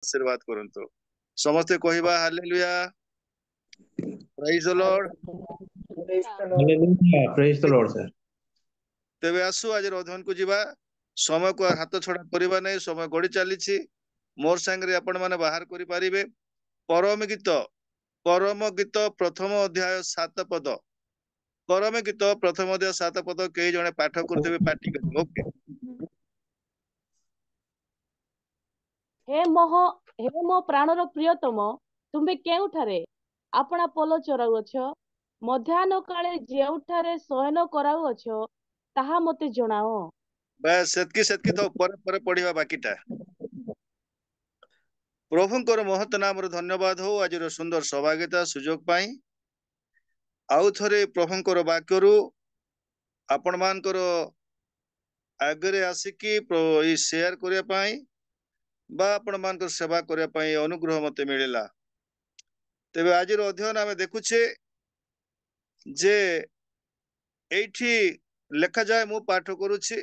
आशीर्वाद करंतु समस्ते कहवा hallelujah praise the Lord. Hallelujah. Praise the Lord, sir. तेबे आसु आज अध्ययन को जीवा समय को हाथ छड़ा करबा नै समय गड़ी चलीछि मोर संगे आपण माने बाहर करि पारिबे परम गीत प्रथम अध्याय 7 पद परम गीत प्रथम अध्याय 7 पद के जने पाठ करथबे पार्टी कर ओके। हे मो प्राणर प्रियतम तुमे केउठारे आपणा पोल चराउअछ मध्याह्न काले जेउठारे शयन कराउअछ ताहा मते जणाओ। बस सेतकी तो पर पढ़िबा बाकीटा प्रभुंकर महत नाम धन्यवाद हो आज सुंदर सौभाग्यता सुजोग पाई आउ थरे प्रभुंकर वाक्यरू आपण मानकर आगरे आसिकी शेयर करिया पाई बा आपण मानकर सेवा करिया पाई अनुग्रह मते मिलिला। तेबे आज अध्ययन आमे देखुछे जे एठी लेखा जाए मु पाठ करूछि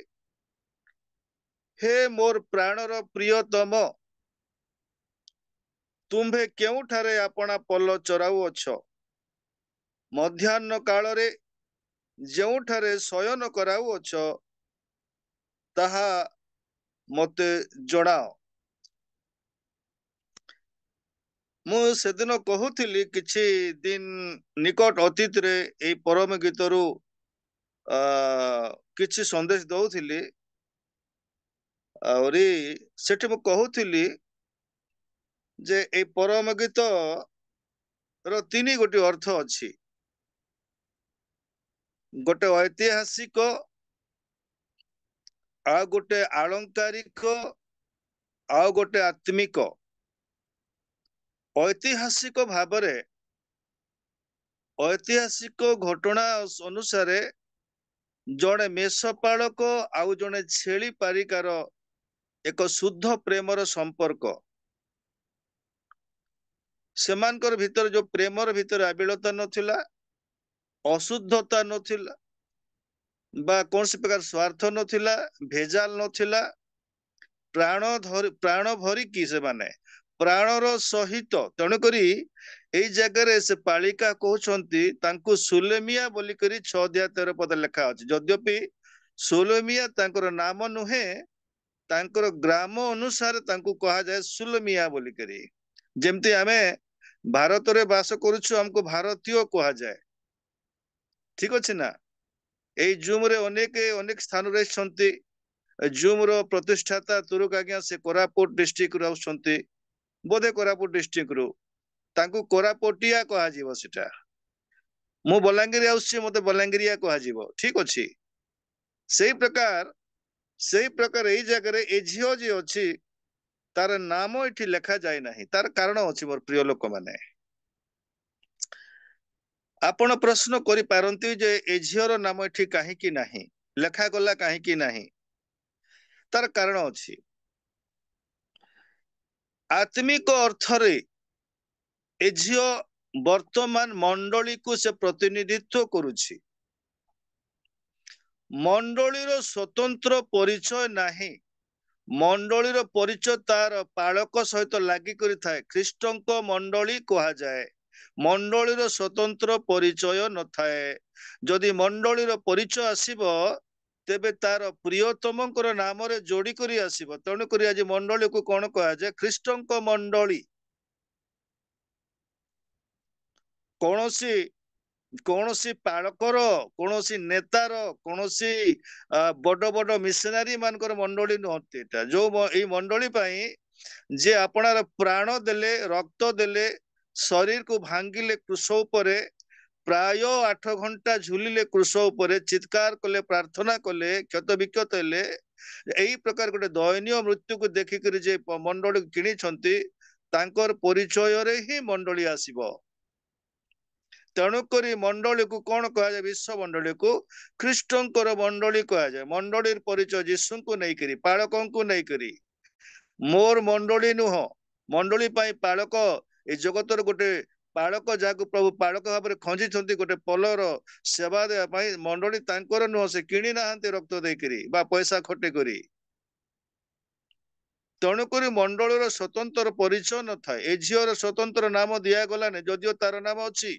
हे मोर प्राणर प्रियतम तुम्भे केउठारे आपणा पल्ल चराउ अछ मध्याह्न कालरे जेउठारे शयन कराउ अछ ताहा मते जणाओ। मु सेदिन कहूଥିଲି किछि दिन निकट अतीत रे एई परम गीतरू किछि संदेश दउଥିଲି आउरी सेठी मु कहूଥିଲି जे एई परम गीत रो तीनी गोटी अर्थ अछि गोटे ऐतिहासिक आ गोटे आलंकारिक आ गोटे आत्मिक। ऐतिहासिक भावरे ऐतिहासिक घटना अनुसारे जड़े मेषपालक आउ जड़े छेली पारिकार एक शुद्ध प्रेमर संपर्क सेमानकर भीतर जो प्रेमर भीतर आबिलता नथिला अशुद्धता नथिला बा कौन से प्रकार स्वार्थ नथिला भेजाल नथिला प्राण भरी की से माने प्राणर सहित तेणुकरी एई जगह से पालिका कहउछंती तांकु सुलेमिया बोली करी 6 अध्याय 13 पद लिखा अछि यद्यपि सुलेमिया तांकर नाम नुहे तांकर ग्राम अनुसार तांकु कहा जाए सुलेमिया बोली करी जेमती आमे भारत रे वास करूछु हमको भारतीय कहा जाए ठीक अछि ना। एई जूम रे अनेक स्थान रे छंती जूम रो प्रतिष्ठाता तुरुक आज्ञा से कोरापुट डिस्ट्रिक्ट रो छंती बोधे कोरापुट डिस्ट्रिक्ट रो तांकु कोरापोटिया कहा जीवो सेटा मु बलांगीर आउछि मते बलांगीरिया कहा जीवो ठीक अछि। सेही प्रकार एई जगह रे ए झियो जे अछि तार नाम एठी लेखा जाय नाही तार कारण अछि मोर प्रिय लोक माने आपण प्रश्न करि पारंती जे ए झियोर नाम एठी काहे की नाही लेखा गला काहे की नाही तार कारण अछि आत्मिक अर्थ रे ए झियो वर्तमान मंडली को से प्रतिनिधित्व करुछि मंडलीर स्वतंत्र परिचय नाही मंडलीर परिचय तार पालक सहित लागि करि थाए ख्रीष्टंक मंडली कहा जाए मंडलीर स्वतंत्र परिचय न थाए जदि मंडलीर परिचय आसीबो तेबे तार प्रियतमकर नाम रे जोड़ी करी आसीबो तेणु करी आज मंडली को कोन कहा जाए ख्रीष्टंक मंडली कौनसी कौनसी पालकर कौनसी नेतार कौनसी बड़ बड़ मिशनरी मानकर मंडली नहती जो एई मंडली पाई जे आपणार प्राण देले रक्त देले शरीर को भांगिले क्रूस उपरे प्राय 8 घंटा झुलिले क्रूस उपरे चित्कार कले प्रार्थना कले क्षत विक्षत हेले एई प्रकार गोटे दयनीय मृत्यु को देखिकरी जे मंडली किणी छंती तांकर परिचय रे ही मंडली आसीबो तेणुकरी मंडली को कौन कहा जाए विश्व मंडली को ख्रीष्टंकर मंडली कहा जाए मंडली परिचय जीशु को नहीं करी पालकों को नहीं करी मोर मंडली नुह मंडली पाई पालक ए जगतर गोटे पालक जाको प्रभु पालक भाव खंजी गोटे पलर सेवा देवा मंडली तांकर नुह से किणी नाहांती रक्त देकरी बा पैसा खटे करी ତେଣୁକରି ମଣ୍ଡଳୀର ସ୍ୱତନ୍ତ୍ର ପରିଚୟ ନଥାଏ। ଏ ଝିଅର ସ୍ୱତନ୍ତ୍ର ନାମ ଦିଆଗଲାନି, ଯଦିଓ ତାର ନାମ ଅଛି।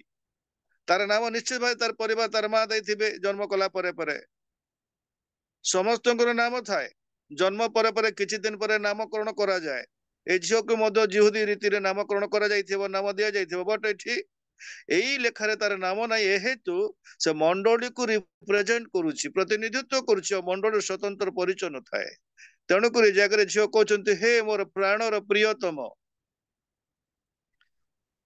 ତାର ନାମ ନିଶ୍ଚିତ ଭାବେ ତାର ପରିବାର ତାର ମା ଦେଇଥିବେ ଜନ୍ମ କଲା ପରେ ପରେ। ସମସ୍ତଙ୍କର ନାମ ଥାଏ, ଜନ୍ମ ପରେ ପରେ କିଛି ଦିନ ପରେ ନାମକରଣ କରାଯାଏ। ଏ ଝିଅକୁ ମଧ୍ୟ ଜିହୁଦୀ ରୀତିରେ ନାମକରଣ କରାଯାଇଥିବ, ନାମ ଦିଆଯାଇଥିବ। ବଟ୍ ଏଠି ଏଇ ଲେଖାରେ ତାର ନାମ ନାହିଁ, ଏହେତୁ ସେ ମଣ୍ଡଳୀକୁ ରିପ୍ରେଜେଣ୍ଟ କରୁଛି, ପ୍ରତିନିଧିତ୍ୱ କରୁଛି, ଆଉ ମଣ୍ଡଳୀର ସ୍ୱତନ୍ତ୍ର ପରିଚୟ ନଥାଏ। ତେଣୁକରି ଜାଗାରେ ଝିଅ କହୁଛନ୍ତି, ହେ ମୋର ପ୍ରାଣର ପ୍ରିୟତମ।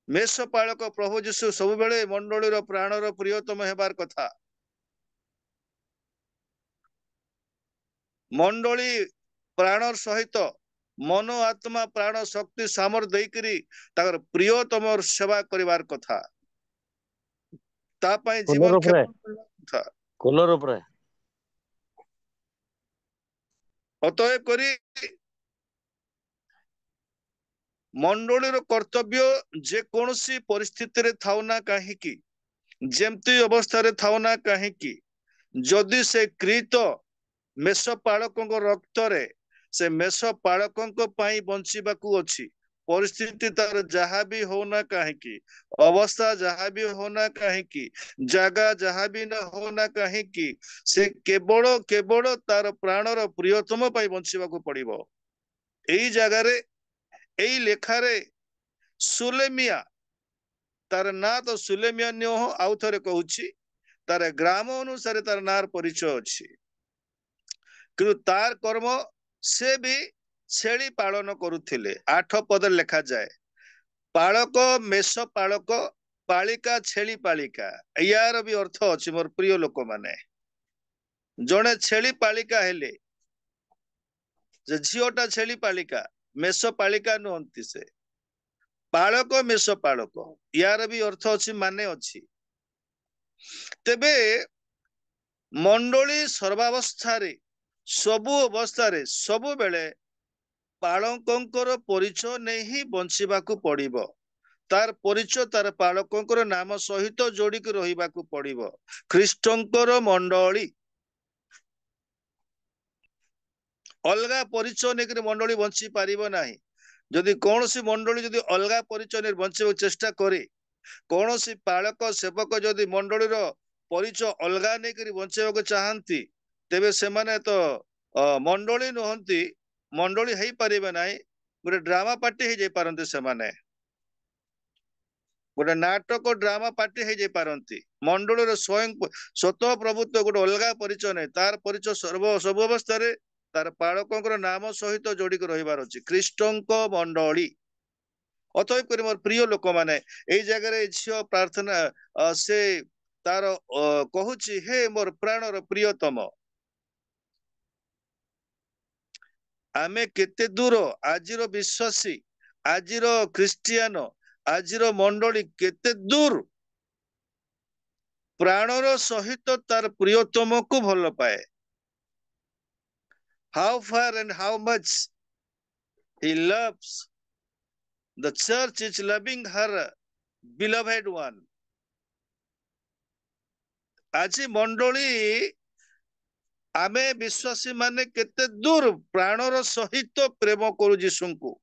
ମେଷ ପାଳକ ପ୍ରଭୁ ଯୀଶୁ ସବୁବେଳେ ମଣ୍ଡଳୀର ପ୍ରାଣର ପ୍ରିୟତମ ହେବାର କଥା। ମଣ୍ଡଳୀ ପ୍ରାଣର ସହିତ ମନ ଆତ୍ମା ପ୍ରାଣ ଶକ୍ତି ସାମର୍ଥ୍ୟ ଦେଇକରି ତାଙ୍କର ପ୍ରିୟତମର ସେବା କରିବାର କଥା, ତା ପାଇଁ ଜୀବନ କ୍ଷେପଣ କରିବା କଥା। କୋଲର ଉପରେ ଅତଏବ କରି ମଣ୍ଡଳୀର କର୍ତ୍ତବ୍ୟ ଯେକୌଣସି ପରିସ୍ଥିତିରେ ଥାଉ ନା କାହିଁକି, ଯେମିତି ଅବସ୍ଥାରେ ଥାଉ ନା କାହିଁକି, ଯଦି ସେ କ୍ରୀତ ମେଷ ପାଳକଙ୍କ ରକ୍ତରେ ସେ ମେଷ ପାଳକଙ୍କ ପାଇଁ ବଞ୍ଚିବାକୁ ଅଛି, ପରିସ୍ଥିତି ତାର ଯାହା ବି ହଉନା କାହିଁକି, ଅବସ୍ଥା ଯାହା ବି ହଉନା କାହିଁକି, ଜାଗା ଯାହା ବି ନା ହଉନା କାହିଁକି, ସେ କେବଳ କେବଳ ତାର ପ୍ରାଣର ପ୍ରିୟତମ ପାଇଁ ବଞ୍ଚିବାକୁ ପଡିବ। ଏଇ ଜାଗାରେ ଏଇ ଲେଖାରେ ସୁଲେମିଆ, ତାର ନାଁ ତ ସୁଲେମିଆ ନୁହଁ, ଆଉ ଥରେ କହୁଛି, ତାର ଗ୍ରାମ ଅନୁସାରେ ତାର ନାଁର ପରିଚୟ ଅଛି। କିନ୍ତୁ ତାର କର୍ମ, ସେ ବି ଛେଳି ପାଳନ କରୁଥିଲେ। 8 ପଦରେ ଲେଖାଯାଏ, ପାଳକ ମେଷ ପାଳକ, ପାଳିକା ଛେଳି ପାଳିକା। ୟାର ବି ଅର୍ଥ ଅଛି ମୋର ପ୍ରିୟ ଲୋକମାନେ। ଜଣେ ଛେଳି ପାଳିକା ହେଲେ, ଯେ ଝିଅଟା ଛେଳି ପାଳିକା, ମେଷ ପାଳିକା ନୁହନ୍ତି ସେ। ପାଳକ ମେଷ ପାଳକ, ୟାର ବି ଅର୍ଥ ଅଛି, ମାନେ ଅଛି। ତେବେ ମଣ୍ଡଳୀ ସର୍ବାବସ୍ଥାରେ, ସବୁ ଅବସ୍ଥାରେ, ସବୁବେଳେ ପାଳକଙ୍କର ପରିଚୟ ନେଇ ହିଁ ବଞ୍ଚିବାକୁ ପଡିବ। ତାର ପରିଚୟ ତାର ପାଳକଙ୍କର ନାମ ସହିତ ଯୋଡିକି ରହିବାକୁ ପଡିବ। ଖ୍ରୀଷ୍ଟଙ୍କର ମଣ୍ଡଳୀ ଅଲଗା ପରିଚୟ ନେଇକରି ମଣ୍ଡଳୀ ବଞ୍ଚି ପାରିବ ନାହିଁ। ଯଦି କୌଣସି ମଣ୍ଡଳୀ ଯଦି ଅଲଗା ପରିଚୟ ନେଇ ବଞ୍ଚିବାକୁ ଚେଷ୍ଟା କରେ, କୌଣସି ପାଳକ ସେବକ ଯଦି ମଣ୍ଡଳୀର ପରିଚୟ ଅଲଗା ନେଇକରି ବଞ୍ଚେଇବାକୁ ଚାହାନ୍ତି, ତେବେ ସେମାନେ ତ ମଣ୍ଡଳୀ ନୁହନ୍ତି, ମଣ୍ଡଳୀ ହେଇପାରିବେ ନାହିଁ, ଗୋଟେ ଡ୍ରାମା ପାର୍ଟି ହେଇଯାଇ ପାରନ୍ତି ସେମାନେ, ଗୋଟେ ନାଟକ ଡ୍ରାମା ପାର୍ଟି ହେଇଯାଇ ପାରନ୍ତି। ମଣ୍ଡଳୀର ସ୍ୱତଃ ପ୍ରଭୁତ୍ୱ ଗୋଟେ ଅଲଗା ପରିଚୟ ନାହିଁ, ତାର ପରିଚୟ ସବୁ ଅବସ୍ଥାରେ ତାର ପାଳକଙ୍କର ନାମ ସହିତ ଯୋଡିକି ରହିବାର ଅଛି। ଖ୍ରୀଷ୍ଟଙ୍କ ମଣ୍ଡଳୀ। ଅତଏବ କରି ମୋର ପ୍ରିୟ ଲୋକମାନେ, ଏଇ ଜାଗାରେ ଝିଅ ପ୍ରାର୍ଥନା, ସେ ତାର କହୁଛି, ହେ ମୋର ପ୍ରାଣର ପ୍ରିୟତମ। ଆମେ କେତେ ଦୂର ଆଜିର ବିଶ୍ୱାସୀ, ଆଜିର ଖ୍ରୀଷ୍ଟିଆନ, ଆଜିର ମଣ୍ଡଳୀ କେତେ ଦୂର ପ୍ରାଣର ସହିତ ତାର ପ୍ରିୟତମକୁ ଭଲ ପାଏ। How far and how much he loves the church is loving her beloved one. ଆଜି ମଣ୍ଡଳୀ, ଆମେ ବିଶ୍ୱାସୀ ମାନେ କେତେ ଦୂର ପ୍ରାଣର ସହିତ ପ୍ରେମ କରୁ ଯୀଶୁଙ୍କୁ।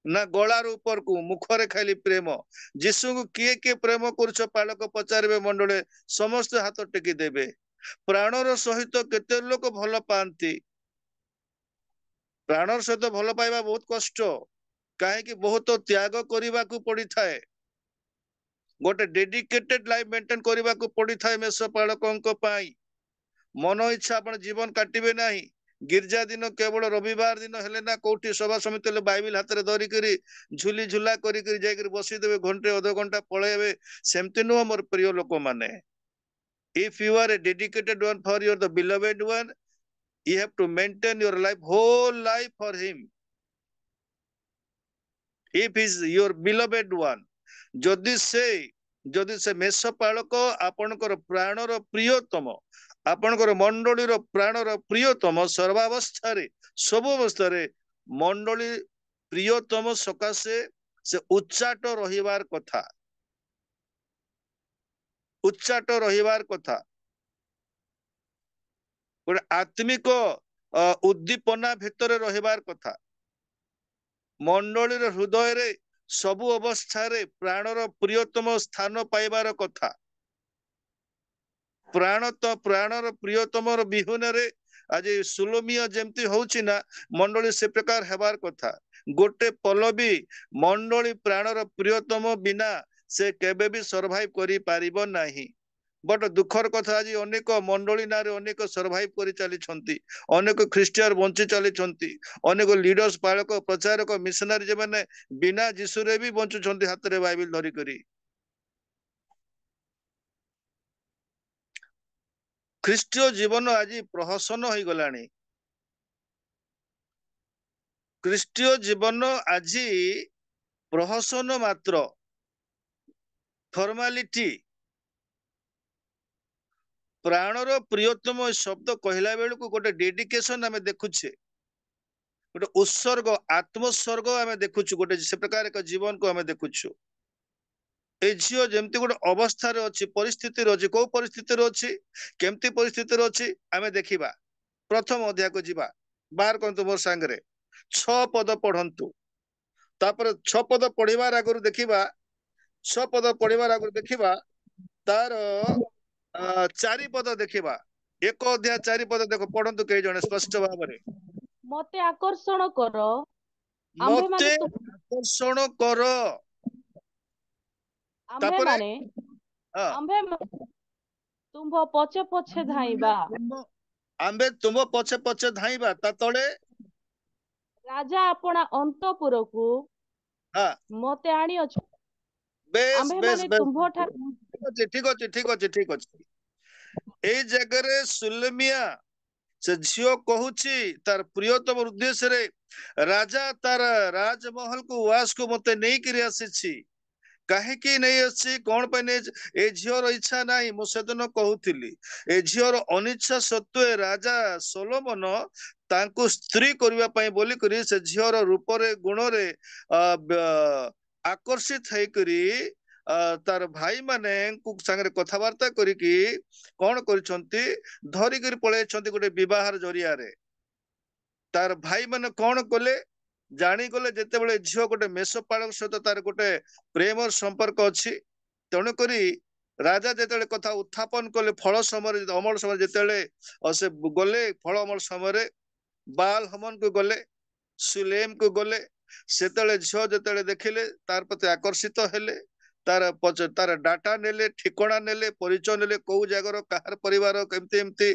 ନା ଗଳାର ଉପରକୁ, ମୁଖରେ ଖାଲି ପ୍ରେମ। ଯୀଶୁଙ୍କୁ କିଏ କିଏ ପ୍ରେମ କରୁଛ ପାଳକ ପଚାରିବେ ମଣ୍ଡଳୀ, ସମସ୍ତେ ହାତ ଟେକି ଦେବେ। ପ୍ରାଣର ସହିତ କେତେ ଲୋକ ଭଲ ପାଆନ୍ତି। ପ୍ରାଣର ସହିତ ଭଲ ପାଇବା ବହୁତ କଷ୍ଟ, କାହିଁକି ବହୁତ ତ୍ୟାଗ କରିବାକୁ ପଡିଥାଏ। ଗୋଟେ ଡେଡିକେଟେଡ ଲାଇଫ ମେଣ୍ଟେନ କରିବାକୁ ପଡିଥାଏ ମେଷ ପାଳକଙ୍କ ପାଇଁ। ମନ ଇଚ୍ଛା ଆପଣ ଜୀବନ କାଟିବେ ନାହିଁ। ଗିର୍ଜା ଦିନ କେବଳ ରବିବାର ଦିନ ହେଲେ ନା କୋଉଠି ସଭା ସମିତି ହେଲେ ବାଇବେଲ ହାତରେ ଧରିକିରି ଝୁଲି ଝୁଲା କରିକିରି ଯାଇକିରି ବସିଦେବେ, ଘଣ୍ଟେ ଅଧଘଣ୍ଟା ପଳେଇବେ, ସେମିତି ନୁହଁ ମୋର ପ୍ରିୟ ଲୋକମାନେ। If you are a dedicated one for your the beloved one, you have to maintain your life, whole life for him. If he is your beloved one, ଯଦି ସେ ମେଷ ପାଳକ ଆପଣଙ୍କର ପ୍ରାଣର ପ୍ରିୟତମ, ଆପଣଙ୍କର ମଣ୍ଡଳୀର ପ୍ରାଣର ପ୍ରିୟତମ, ସର୍ବାବସ୍ଥାରେ, ସବୁ ଅବସ୍ଥାରେ ମଣ୍ଡଳୀ ପ୍ରିୟତମ ସକାଶେ ସେ ଉଚ୍ଚାଟ ରହିବାର କଥା, ଉଚ୍ଚାଟ ରହିବାର କଥା। ଗୋଟେ ଆତ୍ମିକ उद्दीपना भितर रहिबार कथा मंडलीर हृदय रे सबु अवस्था रे प्राणर प्रियतम स्थान पाइबार कथा प्राणर प्रियतम विहुन रे आज सुलोमिया जेमती होउची ना मंडली से प्रकार हेबार कथा गोटे पल भी मंडली प्राणर प्रियतम बिना से केबे भी सर्वाइव करि पारिबो नाही बट दुखर कथा आज अनेक मंडली ना रे अनेक सर्वाइव करि चली छंती अनेक ख्रिस्टियन बंची चली छंती अनेक लीडर्स पालक प्रचारक मिशनरी जे माने बिना जीसु रे भी बंचु छंती हाथ रे बाइबल धरि करी ଖ୍ରୀଷ୍ଟୀୟ ଜୀବନ ଆଜି ପ୍ରହସନ ହୋଇଗଲାଣି ଖ୍ରୀଷ୍ଟୀୟ ଜୀବନ ଆଜି ପ୍ରହସନ ମାତ୍ର ଫର୍ମାଲିଟି ପ୍ରାଣର ପ୍ରିୟତମ ଶବ୍ଦ କହିଲା ବେଳକୁ ଗୋଟେ ଡେଡିକେସନ ଆମେ ଦେଖୁଛେ ଗୋଟେ ଉତ୍ସର୍ଗ ଆତ୍ମୋତ୍ସର୍ଗ ଆମେ ଦେଖୁଛୁ ଗୋଟେ ସେ ପ୍ରକାର ଏକ ଜୀବନକୁ ଆମେ ଦେଖୁଛୁ ଏ ଝିଅ ଯେମିତି ଗୋଟେ ଅବସ୍ଥାରେ ଅଛି ପରିସ୍ଥିତିରେ ଅଛି କୋଉ ପରିସ୍ଥିତିରେ ଅଛି କେମିତି ପରିସ୍ଥିତିରେ ଅଛି ଆମେ ଦେଖିବା ପ୍ରଥମ ଅଧ୍ୟାୟକୁ ଯିବା ବାହାର କରନ୍ତୁ ମୋ ସାଙ୍ଗରେ 6 ପଦ ପଢନ୍ତୁ ତାପରେ 6 ପଦ ପଢିବାର ଆଗରୁ ଦେଖିବା 6 ପଦ ପଢିବାର ଆଗରୁ ଦେଖିବା ତାର 4 ପଦ ଦେଖିବା 1 ଅଧ୍ୟାୟ 4 ପଦ ଦେଖ ପଢନ୍ତୁ କେହି ଜଣେ ସ୍ପଷ୍ଟ ଭାବରେ ମତେ ଆକର୍ଷଣ କର ମତେ ଆମ୍ଭେମାନେ ଆକର୍ଷଣ କର ତାପରେ ଆମ୍ଭେମାନେ ହଁ ଆମ୍ଭେ ତୁମ୍ଭ ପଛେ ପଛେ ଧାଇଁବା ଆମ୍ଭେ ତୁମ ପଛେ ପଛେ ଧାଇଁବା ତା ତଳେ ରାଜା ଆପଣା ଅନ୍ତପୁରକୁ ହଁ ମତେ ଆଣିଅଛୁ ବେଶ ବେଶ ଆମ୍ଭେମାନେ ବେଶ ତୁମ୍ଭ ଠାରୁ ଠିକ ଅଛି ଠିକ ଅଛି ଠିକ ଅଛି ଠିକ ଅଛି ଏଇ ଜାଗାରେ ସୁଲେମିଆ ସେ ଝିଅ କହୁଛି ତାର ପ୍ରିୟତମ ଉଦ୍ଦେଶ୍ୟରେ ରାଜା ତାର ରାଜମହଲକୁ ୱାସକୁ ମତେ ନେଇକିରି ଆସିଛି କାହିଁକି ନେଇ ଆସିଛି କଣ ପାଇଁ ନେଇ ଏ ଝିଅର ଇଚ୍ଛା ନାହିଁ ମୁଁ ସେଦିନ କହୁଥିଲି ଏ ଝିଅର ଅନିଚ୍ଛା ସତ୍ତ୍ୱେ ରାଜା ସୋଲୋମନ ତାଙ୍କୁ ସ୍ତ୍ରୀ କରିବା ପାଇଁ ବୋଲିକରି ସେ ଝିଅର ରୂପରେ ଗୁଣରେ ଆକର୍ଷିତ ହେଇକରି ତାର ଭାଇ ମାନଙ୍କୁ ସାଙ୍ଗରେ କଥାବାର୍ତ୍ତା କରିକି କଣ କରିଛନ୍ତି ଧରିକିରି ପଳେଇଛନ୍ତି ଗୋଟେ ବିବାହର ଜରିଆରେ ତାର ଭାଇ ମାନେ କଣ କଲେ ଜାଣିଗଲେ ଯେତେବେଳେ ଝିଅ ଗୋଟେ ମେଷପାଳକ ସହିତ ତାର ଗୋଟେ ପ୍ରେମର ସମ୍ପର୍କ ଅଛି ତେଣୁକରି ରାଜା ଯେତେବେଳେ କଥା ଉତ୍ଥାପନ କଲେ ଫଳ ସମୟରେ ଅମଳ ସମୟରେ ଯେତେବେଳେ ସେ ଗଲେ ଫଳ ଅମଳ ସମୟରେ ବାଲ ହମନକୁ ଗଲେ ସୁଲେମକୁ ଗଲେ ସେତେବେଳେ ଝିଅ ଯେତେବେଳେ ଦେଖିଲେ ତାର ପ୍ରତି ଆକର୍ଷିତ ହେଲେ ତାର ଡାଟା ନେଲେ ଠିକଣା ନେଲେ ପରିଚୟ ନେଲେ କୋଉ ଜାଗାର କାହାର ପରିବାର କେମିତି ଏମିତି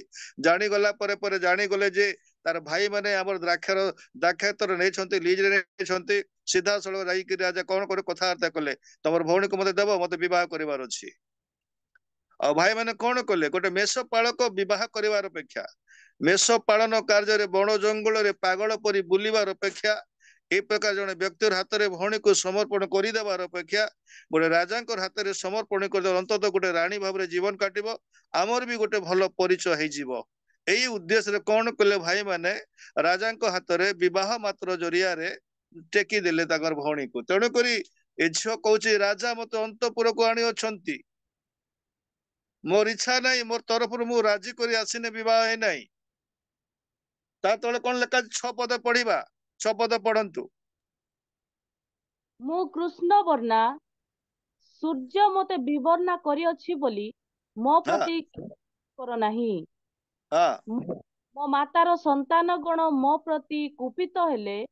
ଜାଣିଗଲା ପରେ ପରେ ଜାଣିଗଲେ ଯେ ତାର ଭାଇ ମାନେ ଆମର ଦ୍ରାକ୍ଷାତର ନେଇଛନ୍ତି ଲିଜରେ ନେଇଛନ୍ତି ସିଧାସଳଖ ଯାଇକି ରାଜା କଣ করে କଥାବାର୍ତ୍ତା କଲେ ତମର ଭଉଣୀକୁ ମତେ ଦେବ ମତେ ବିବାହ କରିବାର ଅଛି ଆଉ ଭାଇ ମାନେ କଣ କଲେ ଗୋଟେ ମେଷ ପାଳକ ବିବାହ କରିବାର ଅପେକ୍ଷା ମେଷ ପାଳନ କାର୍ଯ୍ୟରେ ବଣ ଜଙ୍ଗଲରେ ପାଗଳ ପରି ବୁଲିବାର ଅପେକ୍ଷା এই ପ୍ରକାର ଜଣେ ବ୍ୟକ୍ତିର ହାତରେ ଭଉଣୀକୁ ସମର୍ପଣ କରିଦେବାର ଅପେକ୍ଷା ଗୋଟେ ରାଜାଙ୍କର ହାତରେ ସମର୍ପଣ କରିଦେବାର ଅନ୍ତତଃ ଗୋଟେ ରାଣୀ ଭାବରେ ଜୀବନ କାଟିବ ଆମର ବି ଗୋଟେ ଭଲ ପରିଚୟ ହେଇଯିବ ଏଇ ଉଦ୍ଦେଶ୍ୟରେ କଣ କଲେ ଭାଇ ମାନେ ରାଜାଙ୍କ ହାତରେ ବିବାହ ମାତ୍ର ଜରିଆରେ ଟେକି ଦେଲେ ତାଙ୍କର ଭଉଣୀକୁ ତେଣୁକରି ଏ ଝିଅ କହୁଛି ରାଜା ମତେ ଅନ୍ତପୁରକୁ ଆଣି ଅଛନ୍ତି ମୋର ଇଚ୍ଛା ନାହିଁ ମୋର ତରଫରୁ ମୁଁ ରାଜି କରି ଆସିନି ବିବାହ ହେଇନାହିଁ ତା ତଳେ କଣ ଲେଖା 6 ପଦ ପଢିବା 6 ପଦ ପଢନ୍ତୁ ମୁଁ କୃଷ୍ଣ ବର୍ଣ୍ଣା ସୂର୍ଯ୍ୟ ମତେ ବିବର୍ଣ୍ଣା କରିଅଛି ବୋଲି ମୋ ହଁ ପ୍ରତି କର ନାହିଁ ହଁ ମୋ ମାତାର ସନ୍ତାନ ଗଣ ମୋ ପ୍ରତି କୁପିତ ହେଲେ ହଁ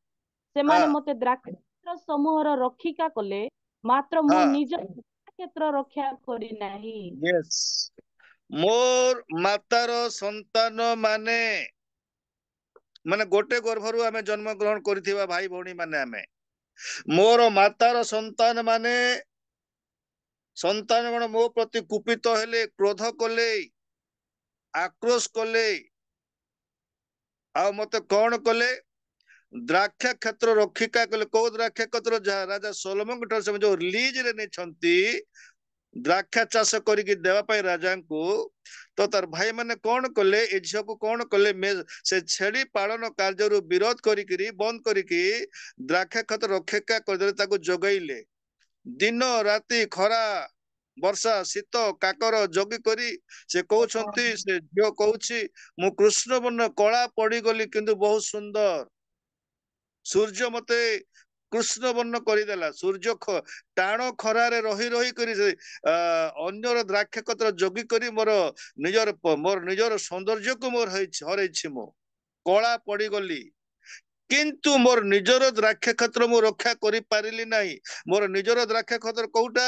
ସେମାନେ ମତେ ଦ୍ରାକ୍ଷାକ୍ଷେତ୍ର ସମୂହର ରକ୍ଷିକା କଲେ ମାତ୍ର ମୁଁ ହଁ ନିଜ କ୍ଷେତ୍ର ରକ୍ଷା କରି ନାହିଁ ୟେସ୍ ମୋର ମାତାର ସନ୍ତାନ ମାନେ ଗୋଟେ ଗର୍ଭରୁ ଆମେ ଜନ୍ମ ଗ୍ରହଣ କରିଥିବା ଭାଇ ଭଉଣୀ ମାନେ ଆମେ ମୋର ମାତାର ସନ୍ତାନ ଗଣ ମୋ ପ୍ରତି କୁପିତ ହେଲେ କ୍ରୋଧ କଲେ ଆକ୍ରୋଶ କଲେ ଆଉ ମତେ କଣ କଲେ ଦ୍ରାକ୍ଷା କ୍ଷେତ୍ର ରକ୍ଷିକା କଲେ କୋଉ ଦ୍ରାକ୍ଷା କ୍ଷେତ୍ର ଯାହା ରାଜା ସୋଲୋମନଙ୍କ ଠାରୁ ସେମାନେ ଯୋଉ ଲିଜରେ ନେଇଛନ୍ତି ଦ୍ରାକ୍ଷା ଚାଷ କରିକି ଦେବା ପାଇଁ ରାଜାଙ୍କୁ ତ ତାର ଭାଇ ମାନେ କଣ କଲେ ଏ ଝିଅକୁ କଣ କଲେ ସେ ଛେଳି ପାଳନ କାର୍ଯ୍ୟରୁ ବିରୋଧ କରିକିରି ବନ୍ଦ କରିକି ଦ୍ରାକ୍ଷା କ୍ଷେତ୍ର ରକ୍ଷିକା କରିଦେଲେ ତାକୁ ଯୋଗେଇଲେ ଦିନ ରାତି ଖରା ବର୍ଷା ଶୀତ କାକର ଯୋଗୀ କରି ସେ କହୁଛନ୍ତି, ସେ ଝିଅ କହୁଛି ମୁଁ କୃଷ୍ଣ ବର୍ଣ୍ଣ କଳା ପଡିଗଲି କିନ୍ତୁ ବହୁତ ସୁନ୍ଦର। ସୂର୍ଯ୍ୟ ମତେ କୃଷ୍ଣ ବର୍ଣ୍ଣ କରିଦେଲା। ସୂର୍ଯ୍ୟ ଟାଣ ଖରାରେ ରହି ରହି କରି ଅନ୍ୟର ଦ୍ରାକ୍ଷ ପତ୍ର ଯୋଗୀ କରି ମୋର ନିଜର ସୌନ୍ଦର୍ଯ୍ୟକୁ ମୋର ହରେଇଛି। ମୁଁ କଳା ପଡିଗଲି କିନ୍ତୁ ମୋର ନିଜର ଦ୍ରାକ୍ଷ କ୍ଷେତ୍ର ମୁଁ ରକ୍ଷା କରିପାରିଲି ନାହିଁ। ମୋର ନିଜର ଦ୍ରାକ୍ଷ କ୍ଷେତ୍ର କୋଉଟା?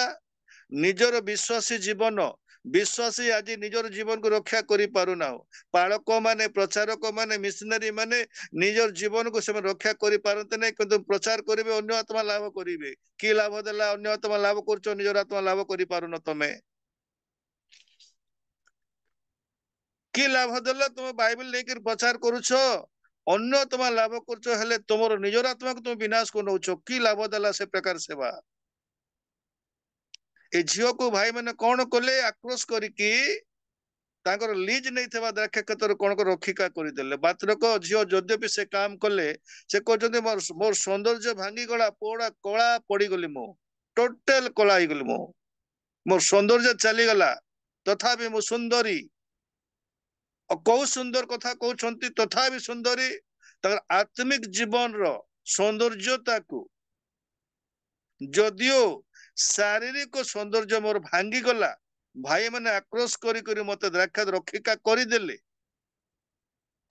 ନିଜର ବିଶ୍ୱାସୀ ଜୀବନ। ବିଶ୍ୱାସୀ ଆଜି ନିଜର ଜୀବନକୁ ରକ୍ଷା କରିପାରୁନାହୁଁ। ପାଳକ ମାନେ, ପ୍ରଚାରକ ମାନେ, ମିଶନାରୀ ମାନେ ନିଜର ଜୀବନକୁ ସେମାନେ ରକ୍ଷା କରିପାରନ୍ତି ନାହିଁ, କିନ୍ତୁ ପ୍ରଚାର କରିବେ, ଅନ୍ୟ ଆତ୍ମା ଲାଭ କରିବେ। କି ଲାଭ ଦେଲା? ଅନ୍ୟ ଆତ୍ମା ଲାଭ କରୁଛ, ନିଜର ଆତ୍ମା ଲାଭ କରିପାରୁନ। ତମେ କି ଲାଭ ଦେଲା? ତୁମେ ବାଇବେଲ ନେଇକି ପ୍ରଚାର କରୁଛ, ଅନ୍ୟ ତମେ ଲାଭ କରୁଛ, ହେଲେ ତୁମର ନିଜର ଆତ୍ମାକୁ ତୁମେ ବିନାଶକୁ ନଉଛ। କି ଲାଭ ଦେଲା ସେ ପ୍ରକାର ସେବା? ଏ ଝିଅକୁ ଭାଇ ମାନେ କଣ କଲେ? ଆକ୍ରୋଶ କରିକି ତାଙ୍କର ଲିଜ୍ ନେଇଥିବା ଦ୍ରାକ୍ଷ କ୍ଷେତ୍ର କଣ ରକ୍ଷିକା କରିଦେଲେ। ବାତ୍ରକ ଝିଅ ଯଦ୍ୟପି ସେ କାମ କଲେ, ସେ କହୁଛନ୍ତି ମୋର ସୌନ୍ଦର୍ଯ୍ୟ ଭାଙ୍ଗିଗଲା, କଳା ପଡିଗଲି, ମୁଁ ଟୋଟାଲ କଳା ହେଇଗଲି, ମୋର ସୌନ୍ଦର୍ଯ୍ୟ ଚାଲିଗଲା, ତଥାପି ମୁଁ ସୁନ୍ଦରୀ। କୋଉ ସୁନ୍ଦର କଥା କହୁଛନ୍ତି? ତଥାପି ସୁନ୍ଦରୀ। ତାଙ୍କର ଆତ୍ମିକ ଜୀବନର ସୌନ୍ଦର୍ଯ୍ୟତାକୁ, ଯଦିଓ ଶାରୀରିକ ସୌନ୍ଦର୍ଯ୍ୟ ମୋର ଭାଙ୍ଗିଗଲା, ଭାଇ ମାନେ ଆକ୍ରୋଶ କରି ମତେ ରକ୍ଷିକା କରିଦେଲେ,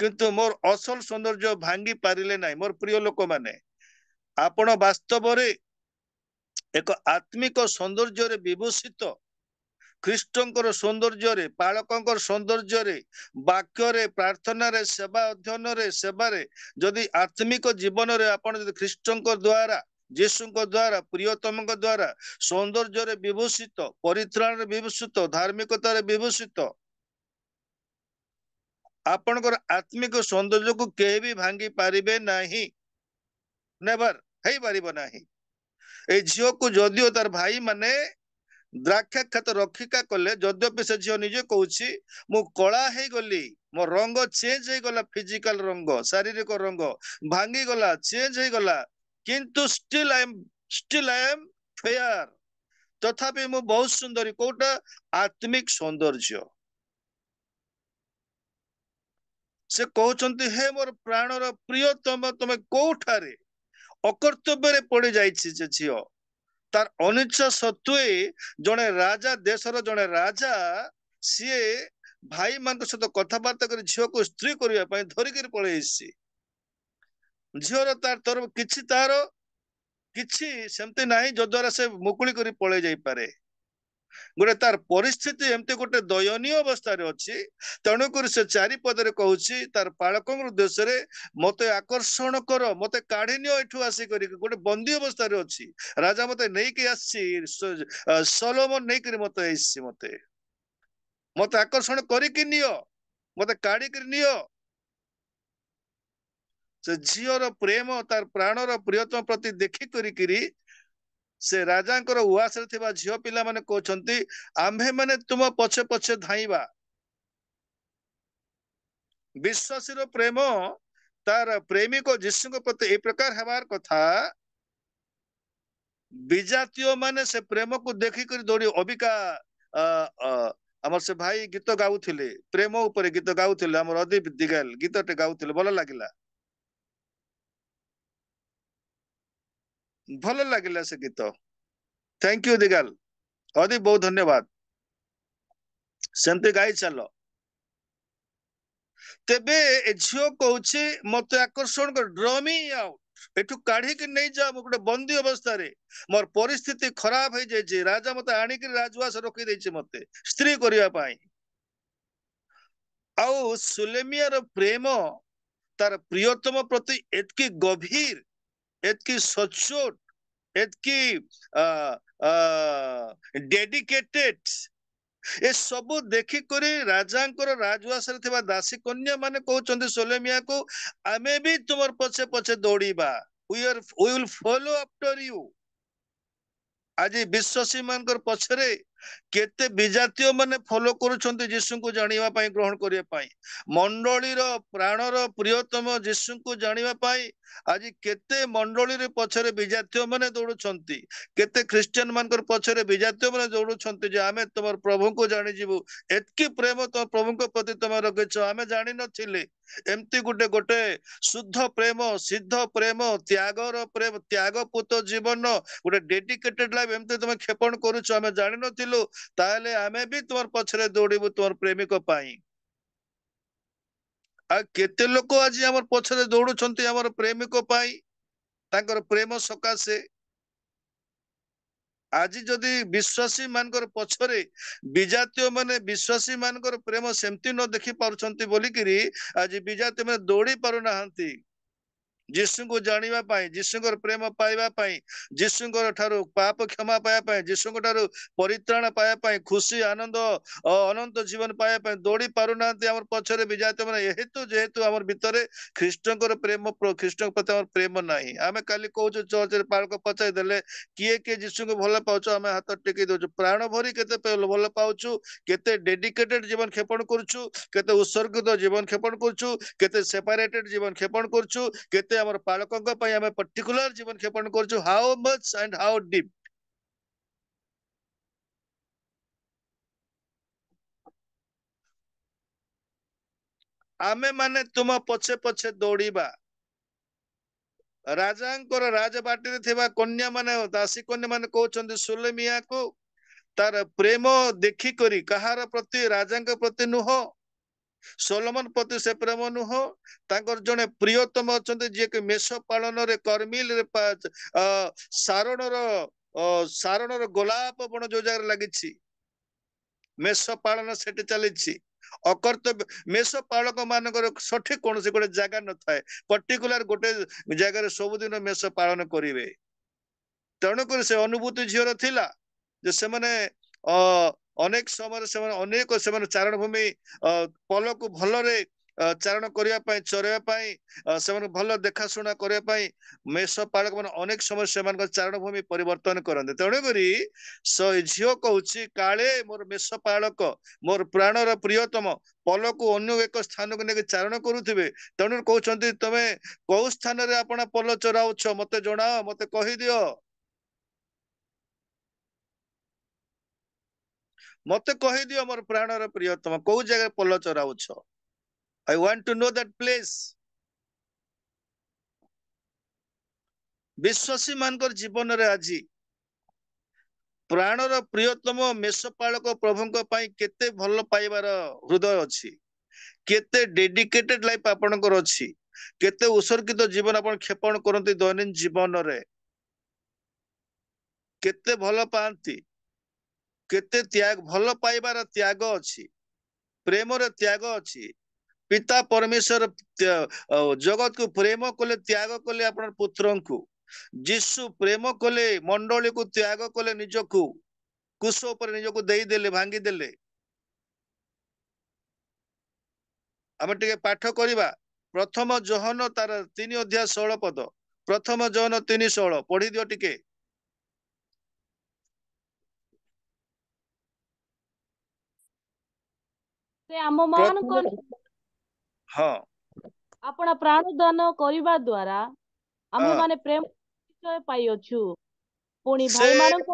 କିନ୍ତୁ ମୋର ଅସଲ ସୌନ୍ଦର୍ଯ୍ୟ ଭାଙ୍ଗି ପାରିଲେ ନାହିଁ। ମୋର ପ୍ରିୟ ଲୋକମାନେ, ଆପଣ ବାସ୍ତବରେ ଏକ ଆତ୍ମିକ ସୌନ୍ଦର୍ଯ୍ୟରେ ବିଭୂଷିତ, ଖ୍ରୀଷ୍ଟଙ୍କର ସୌନ୍ଦର୍ଯ୍ୟରେ, ପାଳକଙ୍କର ସୌନ୍ଦର୍ଯ୍ୟରେ, ବାକ୍ୟରେ, ପ୍ରାର୍ଥନାରେ, ସେବା ଅଧ୍ୟୟନରେ, ସେବାରେ, ଯଦି ଆତ୍ମିକ ଜୀବନରେ ଆପଣ ଯଦି ଖ୍ରୀଷ୍ଟଙ୍କ ଦ୍ଵାରା, ଯୀଶୁଙ୍କ ଦ୍ଵାରା, ପ୍ରିୟତମଙ୍କ ଦ୍ଵାରା ସୌନ୍ଦର୍ଯ୍ୟରେ ବିଭୂଷିତ, ପରିତ୍ରାଣରେ ବିଭୂଷିତ, ଧାର୍ମିକତାରେ ବିଭୂଷିତ, ଆପଣଙ୍କର ଆତ୍ମିକ ସୌନ୍ଦର୍ଯ୍ୟକୁ କେହି ବି ଭାଙ୍ଗି ପାରିବେ ନାହିଁ। ନେଭର ହେଇପାରିବ ନାହିଁ। ଏଇ ଝିଅକୁ ଯଦିଓ ତାର ଭାଇ ମାନେ ଦ୍ରାକ୍ଷା କ୍ଷେତ ରକ୍ଷିକା କଲେ, ଯଦ୍ୟପି ସେ ଝିଅ ନିଜେ କହୁଛି ମୁଁ କଳା ହେଇଗଲି, ମୋ ରଙ୍ଗ ଚେଞ୍ଜ ହେଇଗଲା, ଫିଜିକାଲ ରଙ୍ଗ, ଶାରୀରିକ ରଙ୍ଗ ଭାଙ୍ଗିଗଲା, ଚେଞ୍ଜ ହେଇଗଲା, କିନ୍ତୁ ଷ୍ଟିଲ ଆଇ ଏମ୍ ଫେୟାର। ତଥାପି ମୁଁ ବହୁତ ସୁନ୍ଦରୀ। କୋଉଟା? ଆତ୍ମିକ ସୌନ୍ଦର୍ଯ୍ୟ। ସେ କହୁଛନ୍ତି, ହେ ମୋର ପ୍ରାଣର ପ୍ରିୟତମ, ତମେ କୋଉଠାରେ? ଅକର୍ତ୍ତବ୍ୟରେ ପଡି ଯାଇଛି ସେ ଝିଅ। ତାର ଅନିଚ୍ଛା ସତ୍ତ୍ୱେ ଜଣେ ରାଜା, ଦେଶର ଜଣେ ରାଜା, ସିଏ ଭାଇ ମାନଙ୍କ ସହିତ କଥାବାର୍ତ୍ତା କରି ଝିଅକୁ ସ୍ତ୍ରୀ କରିବା ପାଇଁ ଧରିକିରି ପଳେଇ ଆସିଛି। ଝିଅର ତାର କିଛି ସେମିତି ନାହିଁ ଯଦ୍ୱାରା ସେ ମୁକୁଳି କରି ପଳେଇ ଯାଇପାରେ। ଗୋଟେ ତାର ପରିସ୍ଥିତି ଏମିତି ଗୋଟେ ଦୟନୀୟ ଅବସ୍ଥାରେ ଅଛି। ତେଣୁକରି ସେ ଚାରିପଦରେ କହୁଛି ତାର ପାଳକଙ୍କ ଉଦ୍ଦେଶ୍ୟରେ, ମତେ ଆକର୍ଷଣ କର, ମତେ କାଢି ନିଅ ଏଠୁ ଆସିକରି। ଗୋଟେ ବନ୍ଦୀ ଅବସ୍ଥାରେ ଅଛି, ରାଜା ମତେ ନେଇକି ଆସିଛି, ସଲୋମନ ନେଇକରି ମତେ ଆସିଛି, ମତେ ଆକର୍ଷଣ କରିକି ନିଅ, ମତେ କାଢିକିରି ନିଅ। ସେ ଝିଅର ପ୍ରେମ ତାର ପ୍ରାଣର ପ୍ରିୟତମ ପ୍ରତି ଦେଖି କରିକିରି ସେ ରାଜାଙ୍କର ଉଆସରେ ଥିବା ଝିଅ ପିଲାମାନେ କହୁଛନ୍ତି, ଆମ୍ଭେ ମାନେ ତୁମ ପଛେ ପଛେ ଧାଇଁବା। ବିଶ୍ୱାସୀର ପ୍ରେମ ତାର ପ୍ରେମିକ ଯୀଶୁଙ୍କ ପ୍ରତି ଏ ପ୍ରକାର ହେବାର କଥା। ବିଜାତୀୟ ମାନେ ସେ ପ୍ରେମକୁ ଦେଖିକରି ଦୌଡ଼ି ଅବିକା ଆମର ସେ ଭାଇ ଗୀତ ଗାଉଥିଲେ, ପ୍ରେମ ଉପରେ ଗୀତ ଗାଉଥିଲେ, ଆମର ଅଦୀପ ଦିଗାଲ ଗୀତଟେ ଗାଉଥିଲେ, ଭଲ ଲାଗିଲା, ଭଲ ଲାଗିଲା ସେ ଗୀତ। ଥ୍ୟାଙ୍କ ୟୁ ଦିଗାଲ, ଅଦୀପ ବହୁତ ଧନ୍ୟବାଦ। ସେମିତି ଗାଇ ଚାଲ। ତେବେ ଏ ଝିଅ କହୁଛି ମତେ ଆକର୍ଷଣ କର, ଡ୍ର ମି ଆଉଟ୍, ଏଠୁ କାଢିକି ନେଇଯାଅ, ମୁଁ ଗୋଟେ ବନ୍ଦୀ ଅବସ୍ଥାରେ, ମୋର ପରିସ୍ଥିତି ଖରାପ ହେଇଯାଇଛି, ରାଜା ମତେ ଆଣିକି ରାଜଉଆସ ରଖିଦେଇଛି ମତେ ସ୍ତ୍ରୀ କରିବା ପାଇଁ। ଆଉ ସୁଲେମିଆର ପ୍ରେମ ତାର ପ୍ରିୟତମ ପ୍ରତି ଏତିକି ଗଭୀର, ଏତିକି ସଚ୍ଚୋଟ, ଏତିକି ଡେଡିକେଟେଡ, ଏ ସବୁ ଦେଖିକରି ରାଜାଙ୍କର ରାଜଉଆସରେ ଥିବା ଦାସୀ କନ୍ୟା ମାନେ କହୁଛନ୍ତି ସୁଲେମିଆକୁ, ଆମେ ବି ତୁମର ପଛେ ପଛେ ଦୌଡ଼ିବା, we will follow after you। ଆଜି ବିଶ୍ୱାସୀ ମାନଙ୍କର ପଛରେ କେତେ ବିଜାତୀୟ ମାନେ ଫଲୋ କରୁଛନ୍ତି ଯୀଶୁଙ୍କୁ ଜାଣିବା ପାଇଁ, ଗ୍ରହଣ କରିବା ପାଇଁ। ମଣ୍ଡଳୀର ପ୍ରାଣର ପ୍ରିୟତମ ଯୀଶୁଙ୍କୁ ଜାଣିବା ପାଇଁ आज केते मंडली पछरे विजातीय माने दौड़ुछंती, केते ख्रिस्टियन मानकर पछरे विजातीय माने दौड़ुछंती जे आमे तुमर प्रभु को जानि जीवु, एतकी प्रेम तो प्रभु को प्रति तुम रखिछ आमे जानि नथिले। एमती गुटे गुटे शुद्ध प्रेम, सिद्ध प्रेम, त्यागर प्रेम, त्यागपूत जीवन, गोटे डेडिकेटेड लाइफ एमती तुम क्षेपण करूछ आमे जानि नथिलु। ताले आमे भी तुमर पछरे दौड़िबु तुमर प्रेमिक पाई। आ केते लोक आज हमर पछरे दौड़ुछंती हमर प्रेमिक पाई, तांकर प्रेम सकाशे। आज जदि विश्वासी मानकर पछरे विजातीय माने विश्वासी मानकर प्रेम सेमती न देखि पारुछंती बोलिकिरी आज विजातीय माने दौड़ी पारु नाहंती जीशु को जानिबा पाई, जीशुଙ୍କର ପ୍ରେମ ପାଇବା ପାଇଁ, जीशुଙ୍କର ଠାରୁ ପାପ କ୍ଷମା ପାଇବା ପାଇଁ, जीशुଙ୍କ ଠାରୁ ପରିତ୍ରାଣ ପାଇବା ପାଇଁ, ଖୁସି ଆନନ୍ଦ ଅନନ୍ତ ଜୀବନ ପାଇବା ପାଇଁ ଦୌଡ଼ି ପାରୁନାହାନ୍ତି ଆମର ପଛରେ ବିଜାତୀୟ ମାନେ। ଯେହେତୁ ଆମର ଭିତରେ ଖ୍ରୀଷ୍ଟଙ୍କର ପ୍ରେମ, ଖ୍ରୀଷ୍ଟଙ୍କ ପ୍ରତି ଆମର ପ୍ରେମ ନାହିଁ। ଆମେ କାଲି କହୁଛୁ ଚର୍ଚ୍ଚରେ ବାଳକ ପଚାରି ଦେଲେ କିଏ କିଏ ଯୀଶୁଙ୍କୁ ଭଲ ପାଉଛୁ, ଆମେ ହାତ ଟେକି ଦଉଛୁ। ପ୍ରାଣ ଭରି କେତେ ଭଲ ପାଉଛୁ, କେତେ ଡେଡିକେଟେଡ ଜୀବନ କ୍ଷେପଣ କରୁଛୁ, କେତେ ଉତ୍ସର୍ଗିତ ଜୀବନ କ୍ଷେପଣ କରୁଛୁ, କେତେ ସେପାରେଟେଡ ଜୀବନ କ୍ଷେପଣ କରୁଛୁ, କେତେ ଆମର ପାଳକଙ୍କ ପାଇଁ ଆମେ ପର୍ଟିକୁଲାର ଜୀବନ କ୍ଷେପଣ କରୁଛୁ। ହାଉ ମଚ୍ ଆଣ୍ଡ ହାଉ ଡିପ୍। ଆମେ ମାନେ ତୁମ ପଛେ ପଛେ ଦୌଡ଼ିବା। ରାଜାଙ୍କର ରାଜବାଟୀରେ ଥିବା କନ୍ୟା ମାନେ, ଦାସୀ କନ୍ୟା ମାନେ କହୁଛନ୍ତି ସୁଲେମିଆକୁ ତାର ପ୍ରେମ ଦେଖିକରି, କାହାର ପ୍ରତି, ରାଜାଙ୍କ ପ୍ରତି ନୁହଁ, ସୋଲୋମନ ପ୍ରତି ସେ ପ୍ରେମ ନୁହଁ, ତାଙ୍କର ଜଣେ ପ୍ରିୟତମ ଅଛନ୍ତି ଯିଏକି ମେଷ ପାଳନରେ କର୍ମିଲରେ ସାରଣର ସାରଣର ଗୋଲାପ ବଣ ଯୋଉ ଜାଗାରେ ଲାଗିଛି, ମେଷ ପାଳନ ସେଠି ଚାଲିଛି। ଅକର୍ତ୍ତବ୍ୟ ମେଷ ପାଳକ ମାନଙ୍କର ସଠିକ କୌଣସି ଗୋଟେ ଜାଗା ନଥାଏ, ପର୍ଟିକୁଲାର ଗୋଟେ ଜାଗାରେ ସବୁଦିନ ମେଷ ପାଳନ କରିବେ। ତେଣୁକରି ସେ ଅନୁଭୂତି ଝିଅର ଥିଲା ଯେ ସେମାନେ ଅନେକ ସମୟରେ ସେମାନେ ଚାରଣ ଭୂମି ପଲକୁ ଭଲରେ ଚାରଣ କରିବା ପାଇଁ, ଚରେଇବା ପାଇଁ, ସେମାନଙ୍କୁ ଭଲ ଦେଖାଶୁଣା କରିବା ପାଇଁ ମେଷ ପାଳକ ମାନେ ଅନେକ ସମୟ ସେମାନଙ୍କର ଚାରଣ ଭୂମି ପରିବର୍ତ୍ତନ କରନ୍ତି। ତେଣୁକରି ଝିଅ କହୁଛି କାଳେ ମୋର ମେଷ ପାଳକ, ମୋର ପ୍ରାଣର ପ୍ରିୟତମ ପଲକୁ ଅନ୍ୟ ଏକ ସ୍ଥାନକୁ ନେଇକି ଚାରଣ କରୁଥିବେ। ତେଣୁ କହୁଛନ୍ତି ତମେ କୋଉ ସ୍ଥାନରେ ଆପଣ ପଲ ଚରାଉଛ ମତେ ଜଣାଅ, ମତେ କହିଦିଅ, ମତେ କହିଦିଅ ମୋର ପ୍ରାଣର ପ୍ରିୟତମ କୋଉ ଜାଗାରେ ପଲ ଚରାଉଛ। I want to know that place. ବିଶ୍ୱାସୀ ମାନଙ୍କର ଜୀବନରେ ଆଜି ପ୍ରାଣର ପ୍ରିୟତମ ମେଷ ପାଳକ ପ୍ରଭୁଙ୍କ ପାଇଁ କେତେ ଭଲ ପାଇବାର ହୃଦୟ ଅଛି, କେତେ ଡେଡିକେଟେଡ ଲାଇଫ ଆପଣଙ୍କର ଅଛି, କେତେ ଉତ୍ସର୍ଗିତ ଜୀବନ ଆପଣ କ୍ଷେପଣ କରନ୍ତି ଦୈନନ୍ଦିନ ଜୀବନରେ, କେତେ ଭଲ ପାଆନ୍ତି, କେତେ ଭଲ ପାଇବାର ତ୍ୟାଗ ଅଛି, ପ୍ରେମର ତ୍ୟାଗ ଅଛି। ପିତା ପରମେଶ୍ୱର ଜଗତକୁ ପ୍ରେମ କଲେ, ତ୍ୟାଗ କଲେ ଆପଣର ପୁତ୍ରଙ୍କୁ। ଯୀଶୁ ପ୍ରେମ କଲେ, ମଣ୍ଡଳୀକୁ ତ୍ୟାଗ କଲେ, ନିଜକୁ କୁଶ ଉପରେ ନିଜକୁ ଦେଇଦେଲେ, ଭାଙ୍ଗିଦେଲେ। ଆମେ ଟିକେ ପାଠ କରିବା ପ୍ରଥମ ଯୋହନ ତାର 3:16। ପ୍ରଥମ ଯୋହନ 3:16 ପଢିଦିଅ ଟିକେ। ସେ ଆମ ପ୍ରଥମ ମାନଙ୍କ ହଁ ଆପଣ ପ୍ରାଣ ଦାନ କରିବା ଦ୍ୱାରା ହଁ ଆମ୍ଭେମାନେ ପ୍ରେମ ପରିଚୟ ପାଇଅଛୁ। ପୁଣି ସେ ଭାଇମାନଙ୍କ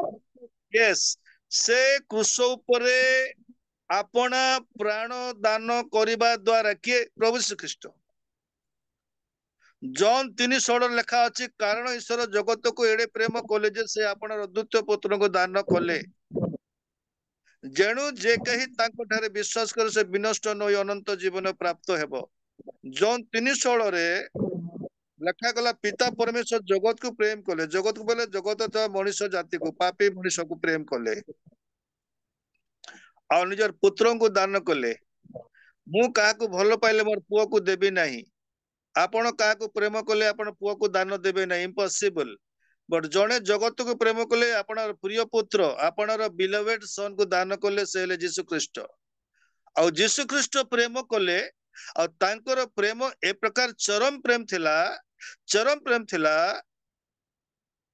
ୟେସ୍ ସେ କୃଷ ଉପରେ ଆପଣା ପ୍ରାଣ ଦାନ କରିବା ଦ୍ୱାରା, କିଏ? ପ୍ରଭୁ ଶ୍ରୀଖ୍ରୀଷ୍ଟ। ଜନ୍ 3:16 ଲେଖା ଅଛି, କାରଣ ଈଶ୍ୱର ଜଗତକୁ ଏଡେ ପ୍ରେମ କଲେ ଯେ ସେ ଆପଣର ଅଦ୍ୱିତୀୟ ପୁତ୍ରଙ୍କୁ ଦାନ କଲେ, ଯେଣୁ ଯେ କେହି ତାଙ୍କ ଠାରେ ବିଶ୍ୱାସ କରେ ସେ ବିନଷ୍ଟ ନ ହୋଇ ଅନନ୍ତ ଜୀବନ ପ୍ରାପ୍ତ ହେବ। ଜନ୍ 3:16 ଲେଖାଗଲା ପିତା ପରମେଶ୍ୱର ଜଗତକୁ ପ୍ରେମ କଲେ, ଜଗତକୁ ବୋଲେ ଜଗତ ଥିବା ମଣିଷ ଜାତିକୁ, ପାପୀ ମଣିଷକୁ ପ୍ରେମ କଲେ ଆଉ ନିଜର ପୁତ୍ରଙ୍କୁ ଦାନ କଲେ। ମୁଁ କାହାକୁ ଭଲ ପାଇଲେ ମୋର ପୁଅକୁ ଦେବି ନାହିଁ, ଆପଣ କାହାକୁ ପ୍ରେମ କଲେ ଆପଣ ପୁଅକୁ ଦାନ ଦେବେ ନାହିଁ, ଇମ୍ପସିବଲ। ବଟ ଜଣେ ଜଗତକୁ ପ୍ରେମ କଲେ, ଆପଣର ପ୍ରିୟ ପୁତ୍ର, ଆପଣର ବିଲଭେଡ ସନ୍ କୁ ଦାନ କଲେ, ସେ ହେଲେ ଯୀଶୁ ଖ୍ରୀଷ୍ଟ। ଆଉ ଯୀଶୁ ଖ୍ରୀଷ୍ଟ ପ୍ରେମ କଲେ, ଆଉ ତାଙ୍କର ପ୍ରେମ ଏ ପ୍ରକାର ଚରମ ପ୍ରେମ ଥିଲା,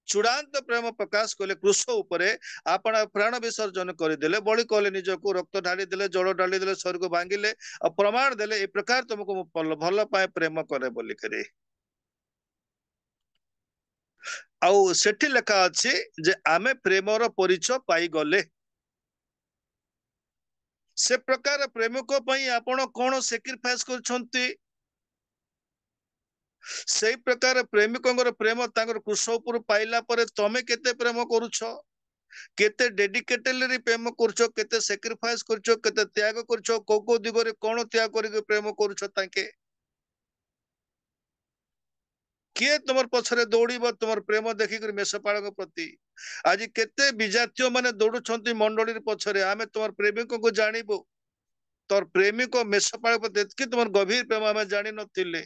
ଚୂଡାନ୍ତ ପ୍ରେମ ପ୍ରକାଶ କଲେ କୃଷ ଉପରେ। ଆପଣ ପ୍ରାଣ ବିସର୍ଜନ କରିଦେଲେ, ବଳି କଲେ, ନିଜକୁ ରକ୍ତ ଢାଳିଦେଲେ, ଜଳ ଢାଳିଦେଲେ, ଶରୀରକୁ ଭାଙ୍ଗିଲେ ଆଉ ପ୍ରମାଣ ଦେଲେ ଏ ପ୍ରକାର ତମକୁ ମୁଁ ଭଲ ପାଏ, ପ୍ରେମ କରେ ବୋଲିକରି। ଆଉ ସେଠି ଲେଖା ଅଛି ଯେ ଆମେ ପ୍ରେମର ପରିଚୟ ପାଇଗଲେ। ସେ ପ୍ରକାର ପ୍ରେମିକ ପାଇଁ ଆପଣ କଣ ସାକ୍ରିଫାଇସ୍ କରୁଛନ୍ତି? ସେଇ ପ୍ରକାର ପ୍ରେମିକଙ୍କର ପ୍ରେମ ତାଙ୍କର କୃଷ ଉପରୁ ପାଇଲା ପରେ ତମେ କେତେ ପ୍ରେମ କରୁଛ? କେତେ ଡେଡିକେଟେଡଲି ପ୍ରେମ କରୁଛ, କେତେ ସାକ୍ରିଫାଇସ୍ କରୁଛ, କେତେ ତ୍ୟାଗ କରୁଛ, କୋଉ କୋଉ ଦିଗରେ କଣ ତ୍ୟାଗ କରିକି ପ୍ରେମ କରୁଛ ତାଙ୍କେ? କିଏ ତୁମର ପଛରେ ଦୌଡ଼ିବ ତୁମର ପ୍ରେମ ଦେଖିକରି ମେଷପାଳକ ପ୍ରତି? ଆଜି କେତେ ବିଜାତୀୟ ମାନେ ଦୌଡୁଛନ୍ତି ମଣ୍ଡଳୀର ପଛରେ, ଆମେ ତୁମର ପ୍ରେମିକଙ୍କୁ ଜାଣିବୁ। ତୋର ପ୍ରେମିକ ମେଷପାଳକ ପ୍ରତି ଏତିକି ତୁମର ଗଭୀର ପ୍ରେମ ଆମେ ଜାଣିନଥିଲେ,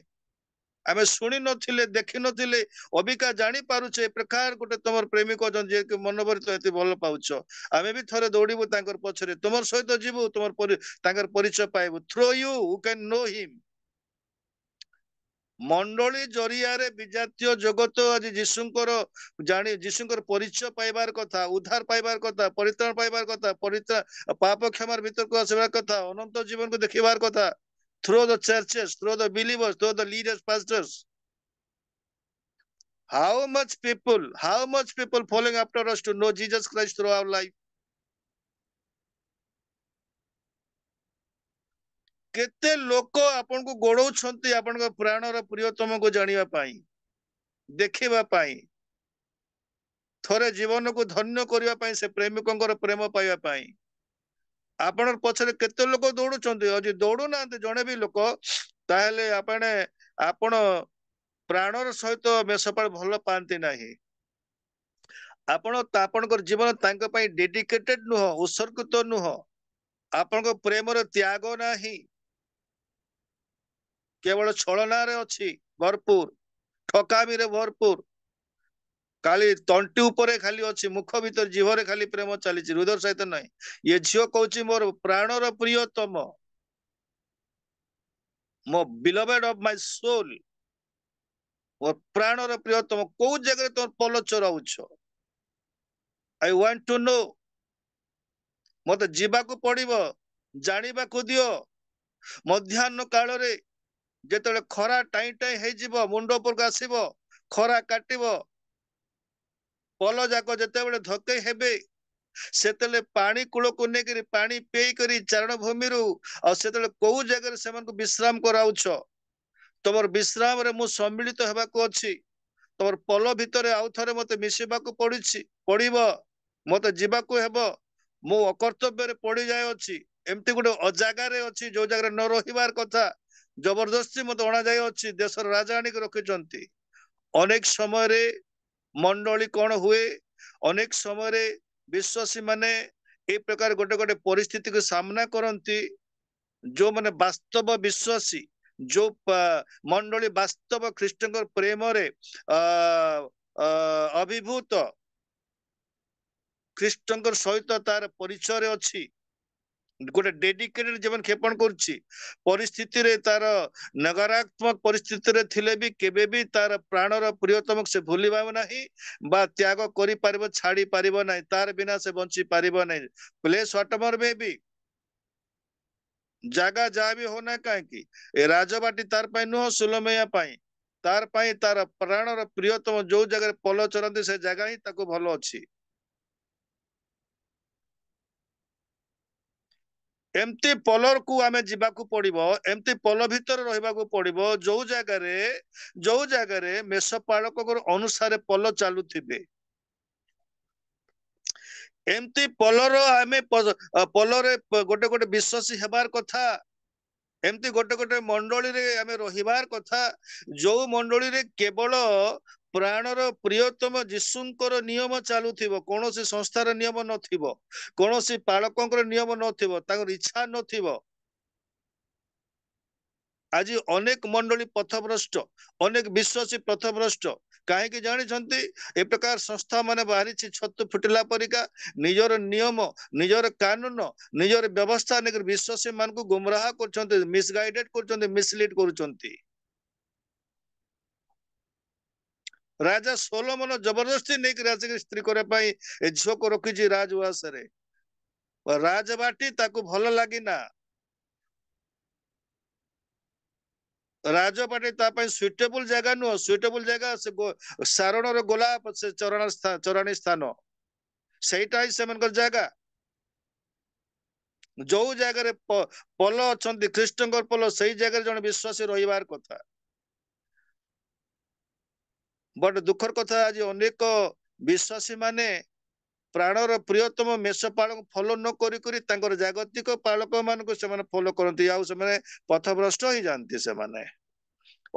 ଆମେ ଶୁଣି ନଥିଲେ, ଦେଖି ନଥିଲେ, ଅବିକା ଜାଣି ପାରୁଛେ ଏ ପ୍ରକାର ଗୋଟେ ତମର ପ୍ରେମିକ ଅଛନ୍ତି ଯିଏକି ମନଭରି ତ ଏତେ ଭଲ ପାଉଛ। ଆମେ ବି ଥରେ ଦୌଡ଼ିବୁ ତାଙ୍କର ପଛରେ, ତୁମର ସହିତ ଯିବୁ, ତାଙ୍କର ପରିଚୟ ପାଇବୁ। Through you can know him. ମଣ୍ଡଳୀ ଜରିଆରେ ବିଜାତୀୟ ଜଗତ ଆଜି ଯୀଶୁଙ୍କର ପରିଚୟ ପାଇବାର କଥା, ଉଦ୍ଧାର ପାଇବାର କଥା, ପରିତ୍ରାଣ ପାଇବାର କଥା, ପାପ କ୍ଷମାର ଭିତରକୁ ଆସିବାର କଥା, ଅନନ୍ତ ଜୀବନକୁ ଦେଖିବାର କଥା। through the churches, through the believers, through the leaders, pastors. How much people following after us to know Jesus Christ through our life? କେତେ ଲୋକ ଆପଣଙ୍କୁ ଗୋଡଉଛନ୍ତି ଆପଣଙ୍କ ପ୍ରାଣର ପ୍ରିୟତମକୁ ଜାଣିବା ପାଇଁ, ଦେଖିବା ପାଇଁ, ଥରେ ଜୀବନକୁ ଧନ୍ୟ କରିବା ପାଇଁ, ସେ ପ୍ରେମିକଙ୍କର ପ୍ରେମ ପାଇବା ପାଇଁ। ଆପଣଙ୍କ ପଛରେ କେତେ ଲୋକ ଦୌଡୁଛନ୍ତି? ଯଦି ଦୌଡୁନାହାନ୍ତି ଜଣେ ବି ଲୋକ, ତାହେଲେ ଆପଣ ପ୍ରାଣର ସହିତ ମେଷପାଳ ଭଲ ପାଆନ୍ତି ନାହିଁ। ଆପଣଙ୍କର ଜୀବନ ତାଙ୍କ ପାଇଁ ଡେଡିକେଟେଡ ନୁହଁ, ଉତ୍ସର୍ଗିତ ନୁହଁ। ଆପଣଙ୍କ ପ୍ରେମର ତ୍ୟାଗ ନାହିଁ, କେବଳ ଛଳନାରେ ଅଛି ଭରପୁର, ଠକାମିରେ ଭରପୁର। ଖାଲି ତଣ୍ଟି ଉପରେ ଖାଲି ଅଛି, ମୁଖ ଭିତରେ ଜିଭରେ ଖାଲି ପ୍ରେମ ଚାଲିଛି, ହୃଦୟ ସହିତ ନାହିଁ। ଏ ଝିଅ କହୁଛି ମୋର ପ୍ରାଣର ପ୍ରିୟତମ, ମୋ ବିଲଭେଡ ଅଫ ମାଇ ସୋଲ, ମୋ ପ୍ରାଣର ପ୍ରିୟତମ। କୋଉ ଜାଗାରେ ତମର ପଲ ଚରାଉଛ? I want to know. ମତେ ଯିବାକୁ ପଡିବ, ଜାଣିବାକୁ ଦିଅ। ମଧ୍ୟାହ୍ନ କାଳରେ ଯେତେବେଳେ ଖରା ଟାଇଁ ଟାଇଁ ହେଇଯିବ, ମୁଣ୍ଡ ଉପରକୁ ଆସିବ, ଖରା କାଟିବ, ପଲ ଯାକ ଯେତେବେଳେ ଧକେଇ ହେବେ, ସେତେବେଳେ ପାଣି କୂଳକୁ ନେଇକରି ପାଣି ପିଇକରି ଚାରଣ ଭୂମିରୁ, ଆଉ ସେତେବେଳେ କୋଉ ଜାଗାରେ ସେମାନଙ୍କୁ ବିଶ୍ରାମ କରାଉଛ? ତମର ବିଶ୍ରାମରେ ମୁଁ ସମ୍ମିଳିତ ହେବାକୁ ଅଛି। ତମର ପଲ ଭିତରେ ଆଉ ଥରେ ମତେ ମିଶିବାକୁ ପଡିବ, ମତେ ଯିବାକୁ ହେବ। ମୁଁ ଅକର୍ତ୍ତବ୍ୟରେ ପଡିଯାଏ ଅଛି, ଏମିତି ଗୋଟେ ଅଜାଗାରେ ଅଛି ଯୋଉ ଜାଗାରେ ନ ରହିବାର କଥା। ଜବରଦସ୍ତି ମତେ ଅଣାଯାଇ ଅଛି, ଦେଶର ରାଜା ଆଣିକି ରଖିଛନ୍ତି। ଅନେକ ସମୟରେ ମଣ୍ଡଳୀ କଣ ହୁଏ, ଅନେକ ସମୟରେ ବିଶ୍ୱାସୀ ମାନେ এই ପ୍ରକାର ଗୋଟେ ଗୋଟେ ପରିସ୍ଥିତିକୁ ସାମ୍ନା କରନ୍ତି। ଯୋଉମାନେ ବାସ୍ତବ ବିଶ୍ୱାସୀ, ଯୋଉ ମଣ୍ଡଳୀ ବାସ୍ତବ ଖ୍ରୀଷ୍ଟଙ୍କ ପ୍ରେମରେ ଅଭିଭୂତ, ଖ୍ରୀଷ୍ଟଙ୍କ ସହିତ ତାର ପରିଚୟରେ ଅଛି, ଗୋଟେ ଡେଡିକେଟେଡ ଜୀବନ କ୍ଷେପଣ କରୁଛି, ପରିସ୍ଥିତିରେ ତାର ନକାରାତ୍ମକ ପରିସ୍ଥିତିରେ ଥିଲେ ବି କେବେ ବି ତାର ପ୍ରାଣର ପ୍ରିୟତମକୁ ସେ ଭୁଲିବ ନାହିଁ ବା ତ୍ୟାଗ କରିପାରିବ, ଛାଡି ପାରିବ ନାହିଁ। ତାର ବିନା ସେ ବଞ୍ଚି ପାରିବ ନାହିଁ। ପ୍ଲେସ୍ ହ୍ୱାଟଏଭର ମେ ବି, ଜାଗା ଯାହା ବି ହଉନା କାହିଁକି, ଏ ରାଜବାଟୀ ତାର ପାଇଁ ନୁହଁ, ସୁଲମେୟା ପାଇଁ, ତାର ପାଇଁ ତାର ପ୍ରାଣର ପ୍ରିୟତମ ଯୋଉ ଜାଗାରେ ପଲ ଚରାନ୍ତି ସେ ଜାଗା ହିଁ ତାକୁ ଭଲ ଅଛି। ଏମିତି ପଲକୁ ଆମେ ଯିବାକୁ ପଡିବ, ଏମିତି ପଲ ଭିତରେ ରହିବାକୁ ପଡିବ ଯୋଉ ଜାଗାରେ ମେଷପାଳକଙ୍କର ଅନୁସାରେ ପଲ ଚାଲୁଥିବେ। ଏମିତି ପଲରେ ଗୋଟେ ଗୋଟେ ବିଶ୍ୱାସୀ ହେବାର କଥା। ଏମିତି ଗୋଟେ ଗୋଟେ ମଣ୍ଡଳୀରେ ଆମେ ରହିବାର କଥା, ଯୋଉ ମଣ୍ଡଳୀରେ କେବଳ ପ୍ରାଣର ପ୍ରିୟତମ ଯୀଶୁଙ୍କର ନିୟମ ଚାଲୁଥିବ, କୌଣସି ସଂସ୍ଥାର ନିୟମ ନଥିବ, କୌଣସି ପାଳକଙ୍କର ନିୟମ ନଥିବ, ତାଙ୍କର ଇଚ୍ଛା ନଥିବ। ଆଜି ଅନେକ ମଣ୍ଡଳୀ ପଥଭ୍ରଷ୍ଟ, ଅନେକ ବିଶ୍ୱାସୀ ପଥଭ୍ରଷ୍ଟ। କାହିଁକି ଜାଣିଛନ୍ତି? ଏ ପ୍ରକାର ସଂସ୍ଥା ମାନେ ବାହାରିଛି ଛତୁ ଫୁଟିଲା ପରିକା, ନିଜର ନିୟମ, ନିଜର କାନୁନ, ନିଜର ବ୍ୟବସ୍ଥା ନେଇକରି ବିଶ୍ୱାସୀ ମାନଙ୍କୁ ଗୁମରାହ କରୁଛନ୍ତି, ମିସଗାଇଡେଡ କରୁଛନ୍ତି, ମିସଲିଡ କରୁଛନ୍ତି। ରାଜା ସୋଲୋମନ ଜବରଦସ୍ତି ନେଇକି ଆସିକି ସ୍ତ୍ରୀ କରିବା ପାଇଁ ଏ ଝିଅକୁ ରଖିଛି ରାଜଉଆସରେ। ରାଜବାଟୀ ତାକୁ ଭଲ ଲାଗିନା, ରାଜପାଟି ତା ପାଇଁ ସୁଇଟେବୁଲ ଜାଗା ନୁହଁ। ସୁଇଟେବୁଲ ଜାଗା ସେ ସାରଣର ଗୋଲାପ ସେ ଚରାଣୀ ସ୍ଥାନ, ସେଇଟା ହିଁ ସେମାନଙ୍କର ଜାଗା। ଯୋଉ ଜାଗାରେ ପୋଲ ଅଛନ୍ତି ଖ୍ରୀଷ୍ଟଙ୍କର ପୋଲ, ସେଇ ଜାଗାରେ ଜଣେ ବିଶ୍ୱାସୀ ରହିବାର କଥା। ବଟ ଦୁଃଖର କଥା, ଆଜି ଅନେକ ବିଶ୍ୱାସୀ ମାନେ ପ୍ରାଣର ପ୍ରିୟତମ ମେଷ ପାଳକ ଫଲୋ ନ କରି ତାଙ୍କର ଜାଗତିକ ପାଳକ ମାନଙ୍କୁ ସେମାନେ ଫଲୋ କରନ୍ତି, ଆଉ ସେମାନେ ପଥଭ୍ରଷ୍ଟ ହେଇଯାଆନ୍ତି। ସେମାନେ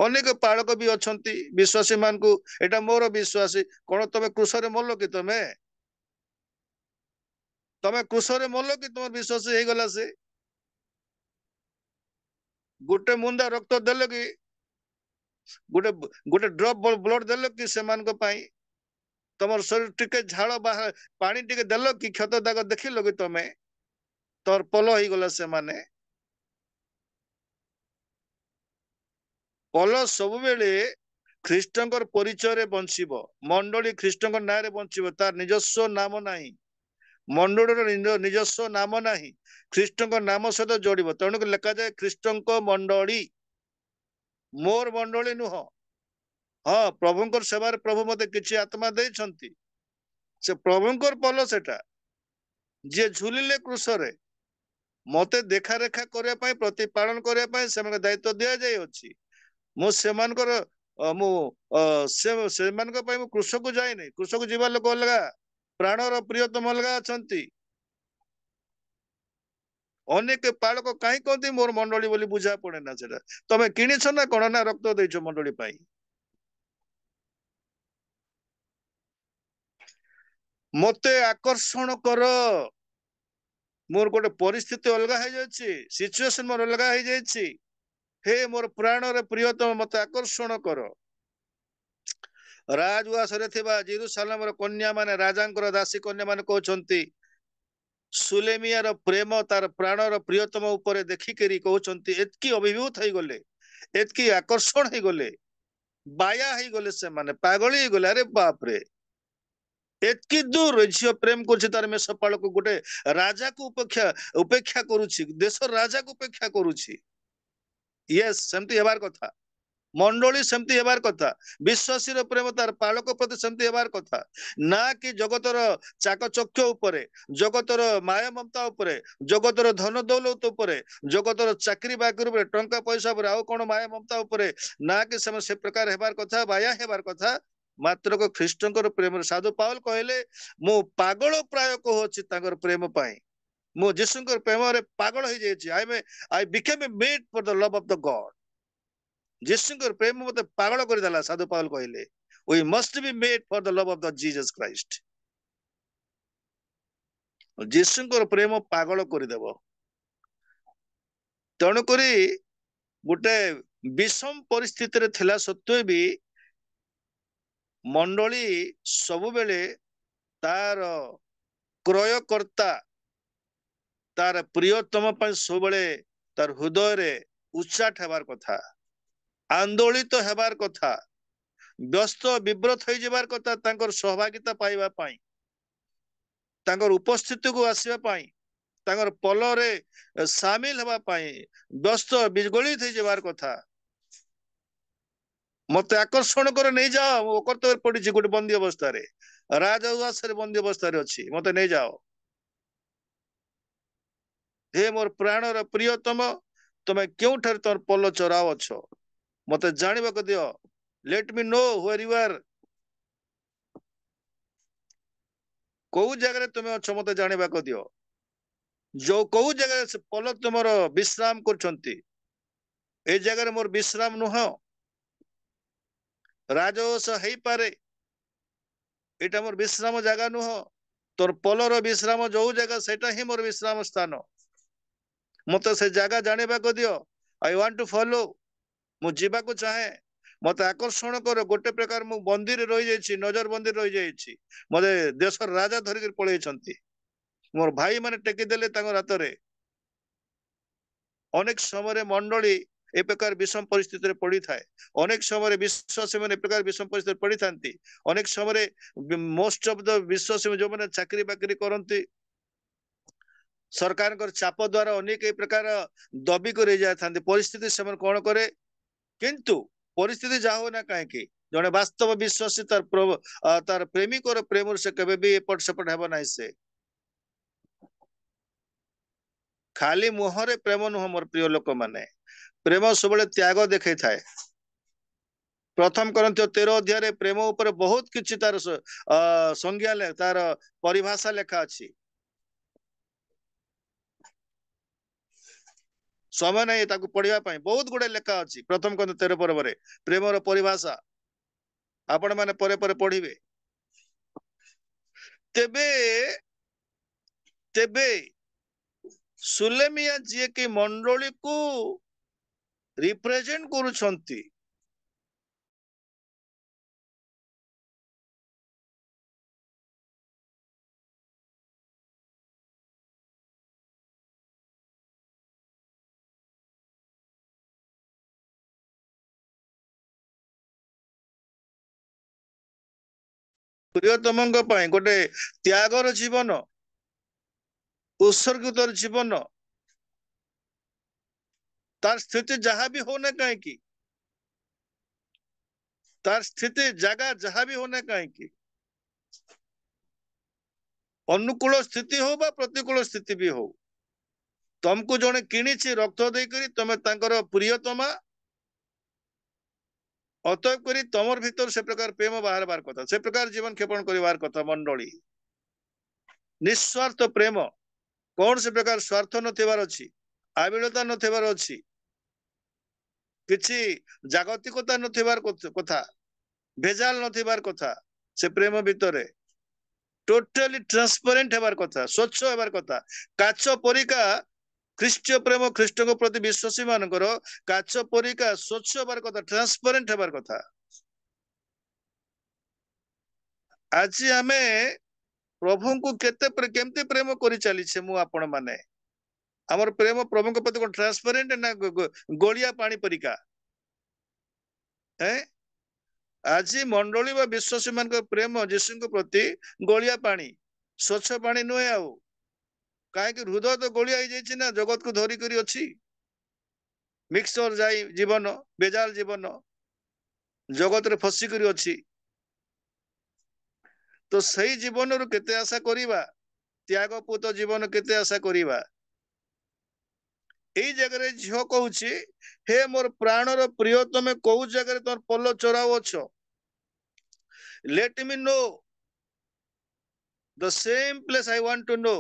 ଅନେକ ପାଳକ ବି ଅଛନ୍ତି ବିଶ୍ୱାସୀ ମାନଙ୍କୁ, ଏଇଟା ମୋର ବିଶ୍ୱାସୀ। କଣ ତମେ କୃଷରେ ମଲ କି? ତମେ କୃଷରେ ମଲ କି ତମର ବିଶ୍ୱାସ ହେଇଗଲା? ସେ ଗୋଟେ ମୁନ୍ଦା ରକ୍ତ ଦେଲ କି, ଗୋଟେ ଗୋଟେ ଡ୍ରପ ବ୍ଲଡ ଦେଲ କି ସେମାନଙ୍କ ପାଇଁ? ତମର ଶରୀର ଟିକେ ଝାଳ ପାଣି ଟିକେ ଦେଲ କି? କ୍ଷତ ଦାଗ ଦେଖିଲ କି ତମେ? ତୋର ପଲ ହେଇଗଲା ସେମାନେ। ପଲ ସବୁବେଳେ ଖ୍ରୀଷ୍ଟଙ୍କର ପରିଚୟରେ ବଞ୍ଚିବ। ମଣ୍ଡଳୀ ଖ୍ରୀଷ୍ଟଙ୍କ ନାଁରେ ବଞ୍ଚିବ, ତାର ନିଜସ୍ୱ ନାମ ନାହିଁ। ମଣ୍ଡଳୀର ନିଜସ୍ୱ ନାମ ନାହିଁ, ଖ୍ରୀଷ୍ଟଙ୍କ ନାମ ସହିତ ଯୋଡିବ। ତେଣୁକୁ ଲେଖାଯାଏ ଖ୍ରୀଷ୍ଟଙ୍କ ମଣ୍ଡଳୀ, ମୋର ମଣ୍ଡଳୀ ନୁହଁ। ହଁ, ପ୍ରଭୁଙ୍କର ସେବାରେ ପ୍ରଭୁ ମତେ କିଛି ଆତ୍ମା ଦେଇଛନ୍ତି, ସେ ପ୍ରଭୁଙ୍କର ପଲ ସେଟା। ଯିଏ ଝୁଲିଲେ କୃଷରେ, ମତେ ଦେଖା ରେଖା କରିବା ପାଇଁ, ପ୍ରତିପାଳନ କରିବା ପାଇଁ ସେମାନଙ୍କ ଦାୟିତ୍ୱ ଦିଆଯାଇଅଛି। ମୁଁ ସେମାନଙ୍କର ସେମାନଙ୍କ ପାଇଁ ମୁଁ କୃଷକୁ ଯାଇନି। କୃଷକୁ ଯିବା ଲୋକ ଅଲଗା, ପ୍ରାଣର ପ୍ରିୟତମ ଅଲଗା ଅଛନ୍ତି। ଅନେକ ପାଳକ କାହିଁ କହନ୍ତି ମୋର ମଣ୍ଡଳୀ ବୋଲି? ବୁଝା ପଡେ ନା ସେଟା। ତମେ କିଣିଛ ନା କଣ, ନା ରକ୍ତ ଦେଇଛ ମଣ୍ଡଳୀ ପାଇଁ? ମତେ ଆକର୍ଷଣ କର। ମୋର ଗୋଟେ ପରିସ୍ଥିତି ଅଲଗା ହେଇଯାଇଛି, ସିଚୁଏସନ ମୋର ଅଲଗା ହେଇଯାଇଛି। ହେ ମୋର ପ୍ରାଣରେ ପ୍ରିୟତମ, ମତେ ଆକର୍ଷଣ କର। ରାଜଉଆସରେ ଥିବା ଜେରୁସାଲାମର କନ୍ୟା ମାନେ, ରାଜାଙ୍କର ଦାସୀ କନ୍ୟା ମାନେ କହୁଛନ୍ତି, ସୁଲେମିଆର ପ୍ରେମ ତାର ପ୍ରାଣର ପ୍ରିୟତମ ଉପରେ ଦେଖିକରି କହୁଛନ୍ତି, ଏତକି ଅଭିଭୂତ ହେଇଗଲେ, ଏତକି ଆକର୍ଷଣ ହେଇଗଲେ, ବାୟା ହେଇଗଲେ, ସେମାନେ ପାଗଳ ହେଇଗଲେ। ଆରେ ବାପରେ, ଏତକି ଦୂର ଝିଅ ପ୍ରେମ କରୁଛି ତାର ମେଷପାଳକୁ, ଗୋଟେ ରାଜାକୁ ଉପେକ୍ଷା କରୁଛି, ଦେଶର ରାଜାକୁ ଉପେକ୍ଷା କରୁଛି। ୟେସ୍, ସେମିତି ହେବାର କଥା। ମଣ୍ଡଳୀ ସେମିତି ହେବାର କଥା। ବିଶ୍ୱାସୀର ପ୍ରେମ ତାର ପାଳକ ପ୍ରତି ସେମିତି ହେବାର କଥା। ନା କି ଜଗତର ଚାକଚକ୍ୟ ଉପରେ, ଜଗତର ମାୟା ମମତା ଉପରେ, ଜଗତର ଧନ ଦୌଲତ ଉପରେ, ଜଗତର ଚାକିରି ବାକିରି ଉପରେ, ଟଙ୍କା ପଇସା ଉପରେ, ଆଉ କଣ ମାୟା ମମତା ଉପରେ। ନା କି ସେମାନେ ସେ ପ୍ରକାର ହେବାର କଥା, ବାୟା ହେବାର କଥା। ମାତ୍ର ଖ୍ରୀଷ୍ଟଙ୍କର ପ୍ରେମରେ, ସାଧୁ ପାଉଲ କହିଲେ, ମୁଁ ପାଗଳ ପ୍ରାୟ କହୁଅଛି ତାଙ୍କର ପ୍ରେମ ପାଇଁ। ମୁଁ ଯୀଶୁଙ୍କର ପ୍ରେମରେ ପାଗଳ ହେଇଯାଇଛି। I became a made for the love of the God. ଯୀଶୁଙ୍କର ପ୍ରେମ ମତେ ପାଗଳ କରିଦେଲା। ସାଧୁ ପାଉଲ କହିଲେ, we must be made for the love of the Jesus Christ. ଯୀଶୁଙ୍କର ପ୍ରେମ ପାଗଳ କରିଦେବ। ତେଣୁକରି ଗୋଟେ ବିଷମ ପରିସ୍ଥିତିରେ ଥିଲା ସତ୍ତ୍ୱେ ବି ମଣ୍ଡଳୀ ସବୁବେଳେ ତାର କ୍ରୟକର୍ତ୍ତା, ତାର ପ୍ରିୟତମ ପାଇଁ ସବୁବେଳେ ତାର ହୃଦୟରେ ଉଚ୍ଚାଟ ହେବାର କଥା, ଆନ୍ଦୋଳିତ ହେବାର କଥା, ବ୍ୟସ୍ତ ବିବ୍ରତ ହେଇଯିବାର କଥା, ତାଙ୍କର ସହଭାଗିତା ପାଇବା ପାଇଁ, ତାଙ୍କର ଉପସ୍ଥିତିକୁ ଆସିବା ପାଇଁ, ତାଙ୍କର ପଲରେ ସାମିଲ ହେବା ପାଇଁ ବ୍ୟସ୍ତ ବିଗଳିତ ହେଇଯିବାର କଥା। ମତେ ଆକର୍ଷଣ କରି ନେଇଯାଅ, ମୁଁ ଅକର୍ତ୍ତବ୍ୟରେ ପଡିଛି ଗୋଟେ ବନ୍ଦୀ ଅବସ୍ଥାରେ, ରାଜଉଆସରେ ବନ୍ଦୀ ଅବସ୍ଥାରେ ଅଛି, ମତେ ନେଇଯାଅ। ହେ ମୋର ପ୍ରାଣର ପ୍ରିୟତମ, ତମେ କେଉଁଠାରେ ତମର ପଲ ଚରାଅ ଅଛ, ମତେ ଜାଣିବାକୁ ଦିଅ। ଲେଟ୍ ମି ନୋ where you are. କୋଉ ଜାଗାରେ ତୁମେ ଅଛ ମତେ ଜାଣିବାକୁ ଦିଅ। କୋଉ ଜାଗାରେ ସେ ପଲ ତୁମର ବିଶ୍ରାମ କରୁଛନ୍ତି, ଏଇ ଜାଗାରେ ମୋର ବିଶ୍ରାମ ନୁହଁ। ରାଜଉଆସ ହେଇପାରେ, ଏଇଟା ମୋର ବିଶ୍ରାମ ଜାଗା ନୁହଁ। ତୋର ପଲର ବିଶ୍ରାମ ଯୋଉ ଜାଗା, ସେଇଟା ହିଁ ମୋର ବିଶ୍ରାମ ସ୍ଥାନ। ମତେ ସେ ଜାଗା ଜାଣିବାକୁ ଦିଅ। I want to follow. ମୁଁ ଯିବାକୁ ଚାହେଁ। ମତେ ଆକର୍ଷଣ କର। ଗୋଟେ ପ୍ରକାର ମୁଁ ବନ୍ଦୀରେ ରହିଯାଇଛି, ନଜର ବନ୍ଦୀରେ ରହିଯାଇଛି। ମତେ ଦେଶର ରାଜା ଧରିକି ପଳେଇଛନ୍ତି। ମୋର ଭାଇ ମାନେ ଟେକିଦେଲେ ତାଙ୍କ ହାତରେ। ଅନେକ ସମୟରେ ମଣ୍ଡଳୀ ଏ ପ୍ରକାର ବିଷମ ପରିସ୍ଥିତିରେ ପଡିଥାଏ। ଅନେକ ସମୟରେ ବିଶ୍ୱାସୀ ମାନେ ଏ ପ୍ରକାର ବିଷମ ପରିସ୍ଥିତିରେ ପଡିଥାନ୍ତି। ଅନେକ ସମୟରେ ମୋଷ୍ଟ ଅଫ ଦ ବିଶ୍ୱାସୀ ଯୋଉମାନେ ଚାକିରି ବାକିରି କରନ୍ତି, ସରକାରଙ୍କର ଚାପ ଦ୍ଵାରା ଅନେକ ଏ ପ୍ରକାର ଦବି କରି ଯାଇଥାନ୍ତି। ପରିସ୍ଥିତି ସେମାନେ କଣ କରେ, किंतु परिस्थिति जा हो ना कहीं जड़े वास्तव विश्वासी तार प्रेमिकर प्रेम से केबे भी एपट सेपट हेब ना से खाली मुहरे प्रेम नुह मोर प्रिय लोक माने प्रेम सब त्याग देखे थाए प्रथम करंत 13 अध्याय प्रेम ऊपर बहुत किछि तार संज्ञा तार परिभाषा लेखा अछि समय नहीं ताकू पढ़िया बहुत गुड़े लेखा अछि प्रथम करंत 13 पर्व प्रेमर परिभाषा आपण माने परे परे पढ़िबे तेबे तेबे सुलेमिया जी की मंडली को रिप्रेजेंट करूछंती प्रियतम गोटे त्यागर जीवन उत्सर्गित जीवन तार स्थिति जहां भी होने कहीं तार स्थिति जगह जहां भी होने कहीं अनुकूल स्थिति हो बा प्रतिकूल स्थिति भी हो तुमको जड़े किणी रक्त देकर तुम्हें प्रियतमा अतएव करी तमर भीतर से प्रकार प्रेम बाहर बार कथा से प्रकार जीवन क्षेपण कर कथा मंडली निस्वार्थ प्रेम कौन से प्रकार स्वार्थ नथिबार अछि आबिलता नथिबार अछि किछि जागतिकता नथिबार कथा भेजाल नथिबार कथा से प्रेम भीतर टोटली ट्रांसपेरेंट हेबार कथा स्वच्छ हेबार कथा काच परिका ख्रीष्टीय प्रेम ख्रीष्ट प्रति विश्वासी मानकर काच परिका स्वच्छ हेबार कथा ट्रांसपेरेंट हेबार कथा आज आमे प्रभु को केमती प्रेम करि चलीछे मु आपण माने हमर प्रेम प्रभु को प्रति ट्रांसपेरेंट ना गोलिया पानी परिका हैं आज मंडली व विश्वासी मान प्रेम जीशु प्रति गोलिया पानी स्वच्छ पानी नुहे आउ कहीं हृदय तो गोलिया ना जगत को धरी करी अच्छी मिक्सचर जाई जीवन बेजाल जीवन जगत रे फसी करी अच्छी तो सही जीवन रु केते आशा करिबा त्यागपूत जीवन केते आशा करिबा एई जगह रे झियो कहूची हे मोर प्राणर प्रिय तमे कोउ जगह तोर पल्ल चोराओ अछो let me know the same place I want to know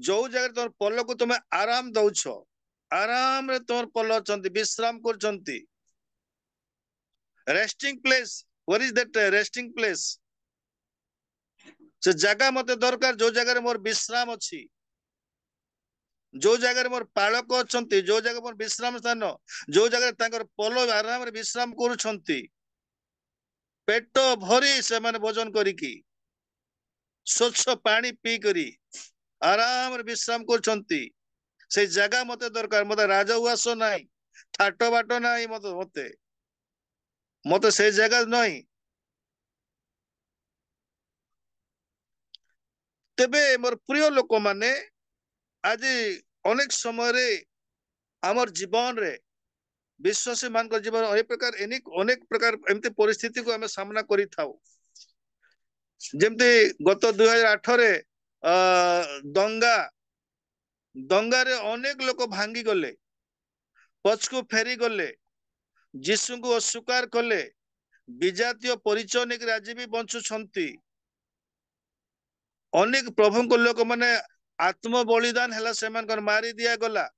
जो जगह तोर पल्ल को तुम आराम दउछ आराम रे तोर पल्ल अछंती विश्राम करछंती resting place what is that resting place से जगह मते दरकार जो जगह मोर विश्राम अछि जो जगह मोर पालक अछंती जो जगह मोर विश्राम स्थान जो जगह तांकर पल्ल आराम रे विश्राम करूछंती पेट भरी से माने भोजन करिकी स्वच्छ पानी पी करी आराम रे विश्राम करछंती से जगह मते दरकार मते राजउआस नाही ठाट बाट नाही मते मते मते से जगह नहीं तेबे मोर प्रिय लोक माने आज अनेक समय रे हमर जीवन रे विश्वासी मान जीवन अनेक प्रकार एमती परिस्थिति को हमें सामना करी थाउ जेमती गत 2008 रे दंगा दंगा रे अनेक लोक भांगी गले पछकु फेरी गले जीशु को अस्वीकार कले विजातीय परिचय नेक आज भी बंचुछंती अनेक प्रभु को लोक माने आत्म बलिदान हैला सेमान मारी दिया गला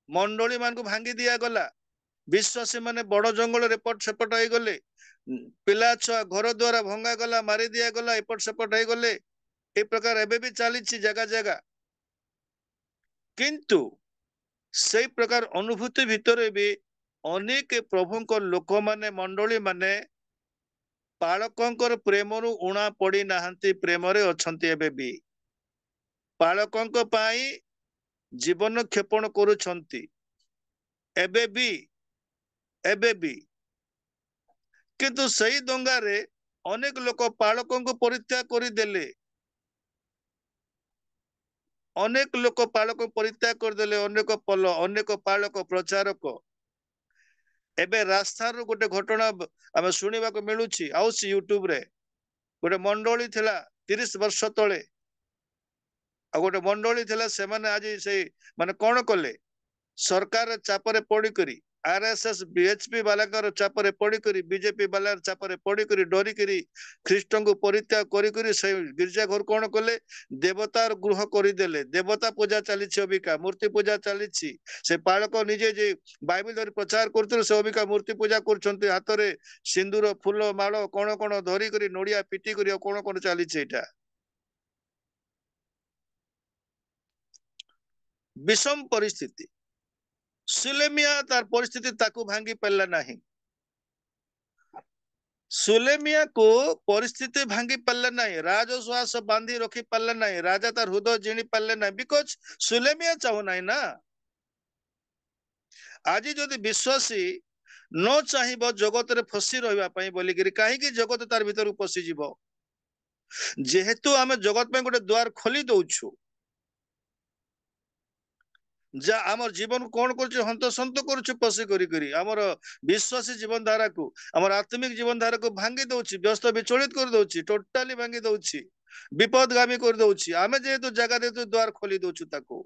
मंडली मान को भांगी दिया गला विश्वासी माने बड़ जंगल एपट सेपट हो गले पिला छुआ घर द्वारा भंगा गला मारी दिया गला एपट सेपट हो गले ए प्रकार एबे भी चली जगह जगह किंतु से प्रकार अनुभूति भितर भी अनेक प्रभु लोक माने मंडली माने पालकंकर प्रेम रु उणा पड़ी नाहंती प्रेम रे अछंती एबे भी पालकंक पाई जीवन क्षेपण करूछंती एबे भी किंतु सही दंगा रे अनेक लोक पालकों को परित्याग कर देले ଅନେକ ଲୋକ ପାଳକ ପରିତ୍ୟାଗ କରିଦେଲେ, ଅନେକ ପଲ, ଅନେକ ପାଳକ ପ୍ରଚାରକ। ଏବେ ରାସ୍ତାରୁ ଗୋଟେ ଘଟଣା ଆମେ ଶୁଣିବାକୁ ମିଳୁଛି, ଆଉଛି ୟୁଟ୍ୟୁବରେ। ଗୋଟେ ମଣ୍ଡଳୀ ଥିଲା 30 ବର୍ଷ ତଳେ, ଆଉ ଗୋଟେ ମଣ୍ଡଳୀ ଥିଲା, ସେମାନେ ଆଜି ସେଇ ମାନେ କଣ କଲେ, ସରକାର ଚାପରେ ପଡିକରି, ଆରଏସଏସ ବିଏଚପି ବାଲାଙ୍କର ଚାପରେ ପଡିକରି, ବିଜେପି ବାଲାର ଚାପରେ ପଡିକରି, ଡରିକରି ଖ୍ରୀଷ୍ଟଙ୍କୁ ପରିତ୍ୟାଗ କରିକରି ସେ ଗିର୍ଜା ଘର କଣ କଲେ, ଦେବତାର ଗୃହ କରିଦେଲେ। ଦେବତା ପୂଜା ଚାଲିଛି ଅବିକା, ମୂର୍ତ୍ତି ପୂଜା ଚାଲିଛି। ସେ ପାଳକ ନିଜେ ଯେ ବାଇବେଲ ଧରି ପ୍ରଚାର କରୁଥିଲେ, ସେ ଅବିକା ମୂର୍ତ୍ତି ପୂଜା କରୁଛନ୍ତି, ହାତରେ ସିନ୍ଦୁର ଫୁଲ ମାଳ କଣ କଣ ଧରିକରି, ନଡିଆ ପିଟି କରି, ଆଉ କଣ କଣ ଚାଲିଛି। ଏଇଟା ବିଷମ ପରିସ୍ଥିତି। ସୁଲେମିଆ ତାର ପରିସ୍ଥିତି ତାକୁ ଭାଙ୍ଗି ପାରିଲା ନାହିଁ। ସୁଲେମିଆକୁ ପରିସ୍ଥିତି ଭାଙ୍ଗି ପାରିଲା ନାହିଁ, ରାଜଶ୍ୱାସ ବାନ୍ଧି ରଖି ପାରିଲା ନାହିଁ, ରାଜା ତାର ହୃଦୟ ଜିଣି ପାରିଲେ ନାହିଁ, ବିକଜ ସୁଲେମିଆ ଚାହୁଁନାହିଁ ନା। ଆଜି ଯଦି ବିଶ୍ୱାସୀ ନ ଚାହିଁବ ଜଗତରେ ଫସି ରହିବା ପାଇଁ ବୋଲିକିରି, କାହିଁକି ଜଗତ ତାର ଭିତରକୁ ପଶିଯିବ? ଯେହେତୁ ଆମେ ଜଗତ ପାଇଁ ଗୋଟେ ଦ୍ୱାର ଖୋଲି ଦଉଛୁ, ଯା ଆମର ଜୀବନ କଣ କରୁଛୁ, ହନ୍ତସନ୍ତ କରୁଛୁ ପଶି କରି ଆମର ବିଶ୍ୱାସୀ ଜୀବନ ଧାରାକୁ, ଆମର ଆତ୍ମିକ ଜୀବନ ଧାରାକୁ ଭାଙ୍ଗି ଦଉଛି, ବ୍ୟସ୍ତ ବିଚଳିତ କରିଦଉଛି, ଟୋଟାଲି ଭାଙ୍ଗି ଦଉଛି, ବିପଦଗାମୀ କରିଦଉଛି। ଆମେ ଯେହେତୁ ଜାଗା ଯେହେତୁ ଦ୍ୱାର ଖୋଲି ଦଉଛୁ ତାକୁ।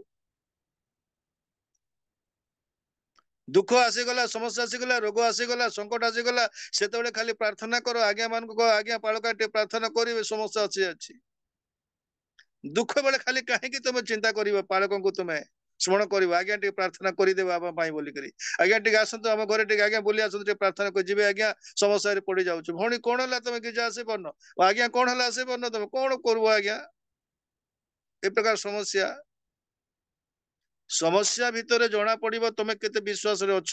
ଦୁଃଖ ଆସିଗଲା, ସମସ୍ୟା ଆସିଗଲା, ରୋଗ ଆସିଗଲା, ସଙ୍କଟ ଆସିଗଲା, ସେତେବେଳେ ଖାଲି ପ୍ରାର୍ଥନା କର, ଆଜ୍ଞା ମାନଙ୍କୁ କହ, ଆଜ୍ଞା ପାଳକା ଟିକେ ପ୍ରାର୍ଥନା କରିବେ, ସମସ୍ୟା ଅଛି। ଦୁଃଖ ବେଳେ ଖାଲି କାହିଁକି ତମେ ଚିନ୍ତା କରିବ, ପାଳକଙ୍କୁ ତମେ ସ୍ମରଣ କରିବ, ଆଜ୍ଞା ଟିକେ ପ୍ରାର୍ଥନା କରିଦେବେ ଆମ ପାଇଁ ବୋଲିକରି, ଆଜ୍ଞା ଟିକେ ଆସନ୍ତୁ ଆମ ଘରେ, ଟିକେ ଆଜ୍ଞା ବୁଲି ଆସନ୍ତୁ, ଟିକେ ପ୍ରାର୍ଥନା କରି ଯିବେ, ଆଜ୍ଞା ସମସ୍ୟାରେ ପଡି ଯାଉଛୁ। ଭଉଣୀ କଣ ହେଲା, ତମେ କିଛି ଆସିପାରୁନ, ଆଜ୍ଞା କଣ ହେଲା ଆସିପାରୁନ, ତମେ କଣ କରିବ ଆଜ୍ଞା? ଏ ପ୍ରକାର ସମସ୍ୟା। ସମସ୍ୟା ଭିତରେ ଜଣା ପଡିବ ତମେ କେତେ ବିଶ୍ୱାସରେ ଅଛ।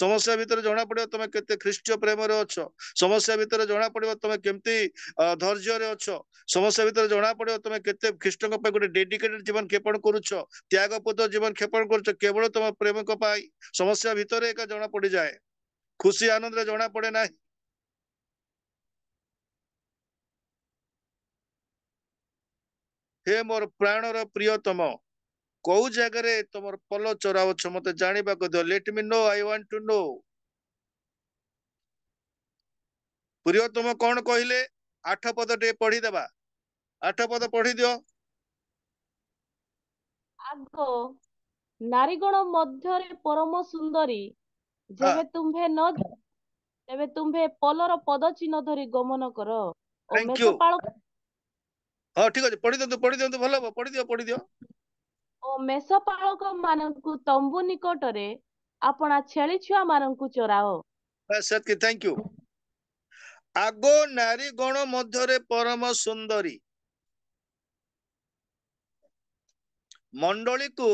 ସମସ୍ୟା ଭିତରେ ଜଣା ପଡିବ ତମେ କେତେ ଖ୍ରୀଷ୍ଟ ପ୍ରେମରେ ଅଛ। ସମସ୍ୟା ଭିତରେ ଜଣା ପଡିବ ତମେ କେମିତି ଧୈର୍ଯ୍ୟରେ ଅଛ। ସମସ୍ୟା ଭିତରେ ଜଣା ପଡିବ ତମେ କେତେ ଖ୍ରୀଷ୍ଟଙ୍କ ପାଇଁ ଗୋଟେ ଡେଡିକେଟେଡ ଜୀବନ କ୍ଷେପଣ କରୁଛ, ତ୍ୟାଗପୂତ ଜୀବନ କ୍ଷେପଣ କରୁଛ, କେବଳ ତମ ପ୍ରେମଙ୍କ ପାଇଁ। ସମସ୍ୟା ଭିତରେ ଏକା ଜଣା ପଡିଯାଏ, ଖୁସି ଆନନ୍ଦରେ ଜଣା ପଡେ ନାହିଁ। ହେ ମୋର ପ୍ରାଣର ପ୍ରିୟତମ, କୋଉ ଜାଗାରେ ତମର ପଲ ଚରାଉଛ ମତେ ଜାଣିବାକୁ ଦିଅ। ଲେଟ୍ ମି no, I want to no. ପ୍ରିୟତମ କଣ କହିଲେ? 8 ପଦ ଟିକେ ପଢିଦେବା, 8 ପଦ ପଢି ଦିଅ। ଆଗ ନାରୀଗଣ ମଧ୍ୟରେ ପରମ ସୁନ୍ଦରୀ, ହଁ, ଯେବେ ତୁମ୍ଭେ ନ ତେବେ ତୁମ୍ଭେ ପଲର ପଦଚିହ୍ନ ଧରି ଗମନ କର। ଓ ଥ୍ୟାଙ୍କ ୟୁ। ମେଷପାଳକ ହଁ ଠିକ ଅଛି, ପଢି ଦିଅନ୍ତୁ, ଭଲ ହବ, ପଢିଦିଅ। ଓ ମେଷପାଳକ ମାନଙ୍କୁ ତମ୍ବୁ ନିକଟରେ ଆପଣା ଛେଳି ଛୁଆ ମାନଙ୍କୁ ଚରାଅ। ସେତିକି, ଥ୍ୟାଙ୍କ ୟୁ। ଆଗ ନାରୀ ଗଣ ମଧ୍ୟରେ ପରମ ସୁନ୍ଦରୀ। ମଣ୍ଡଳୀକୁ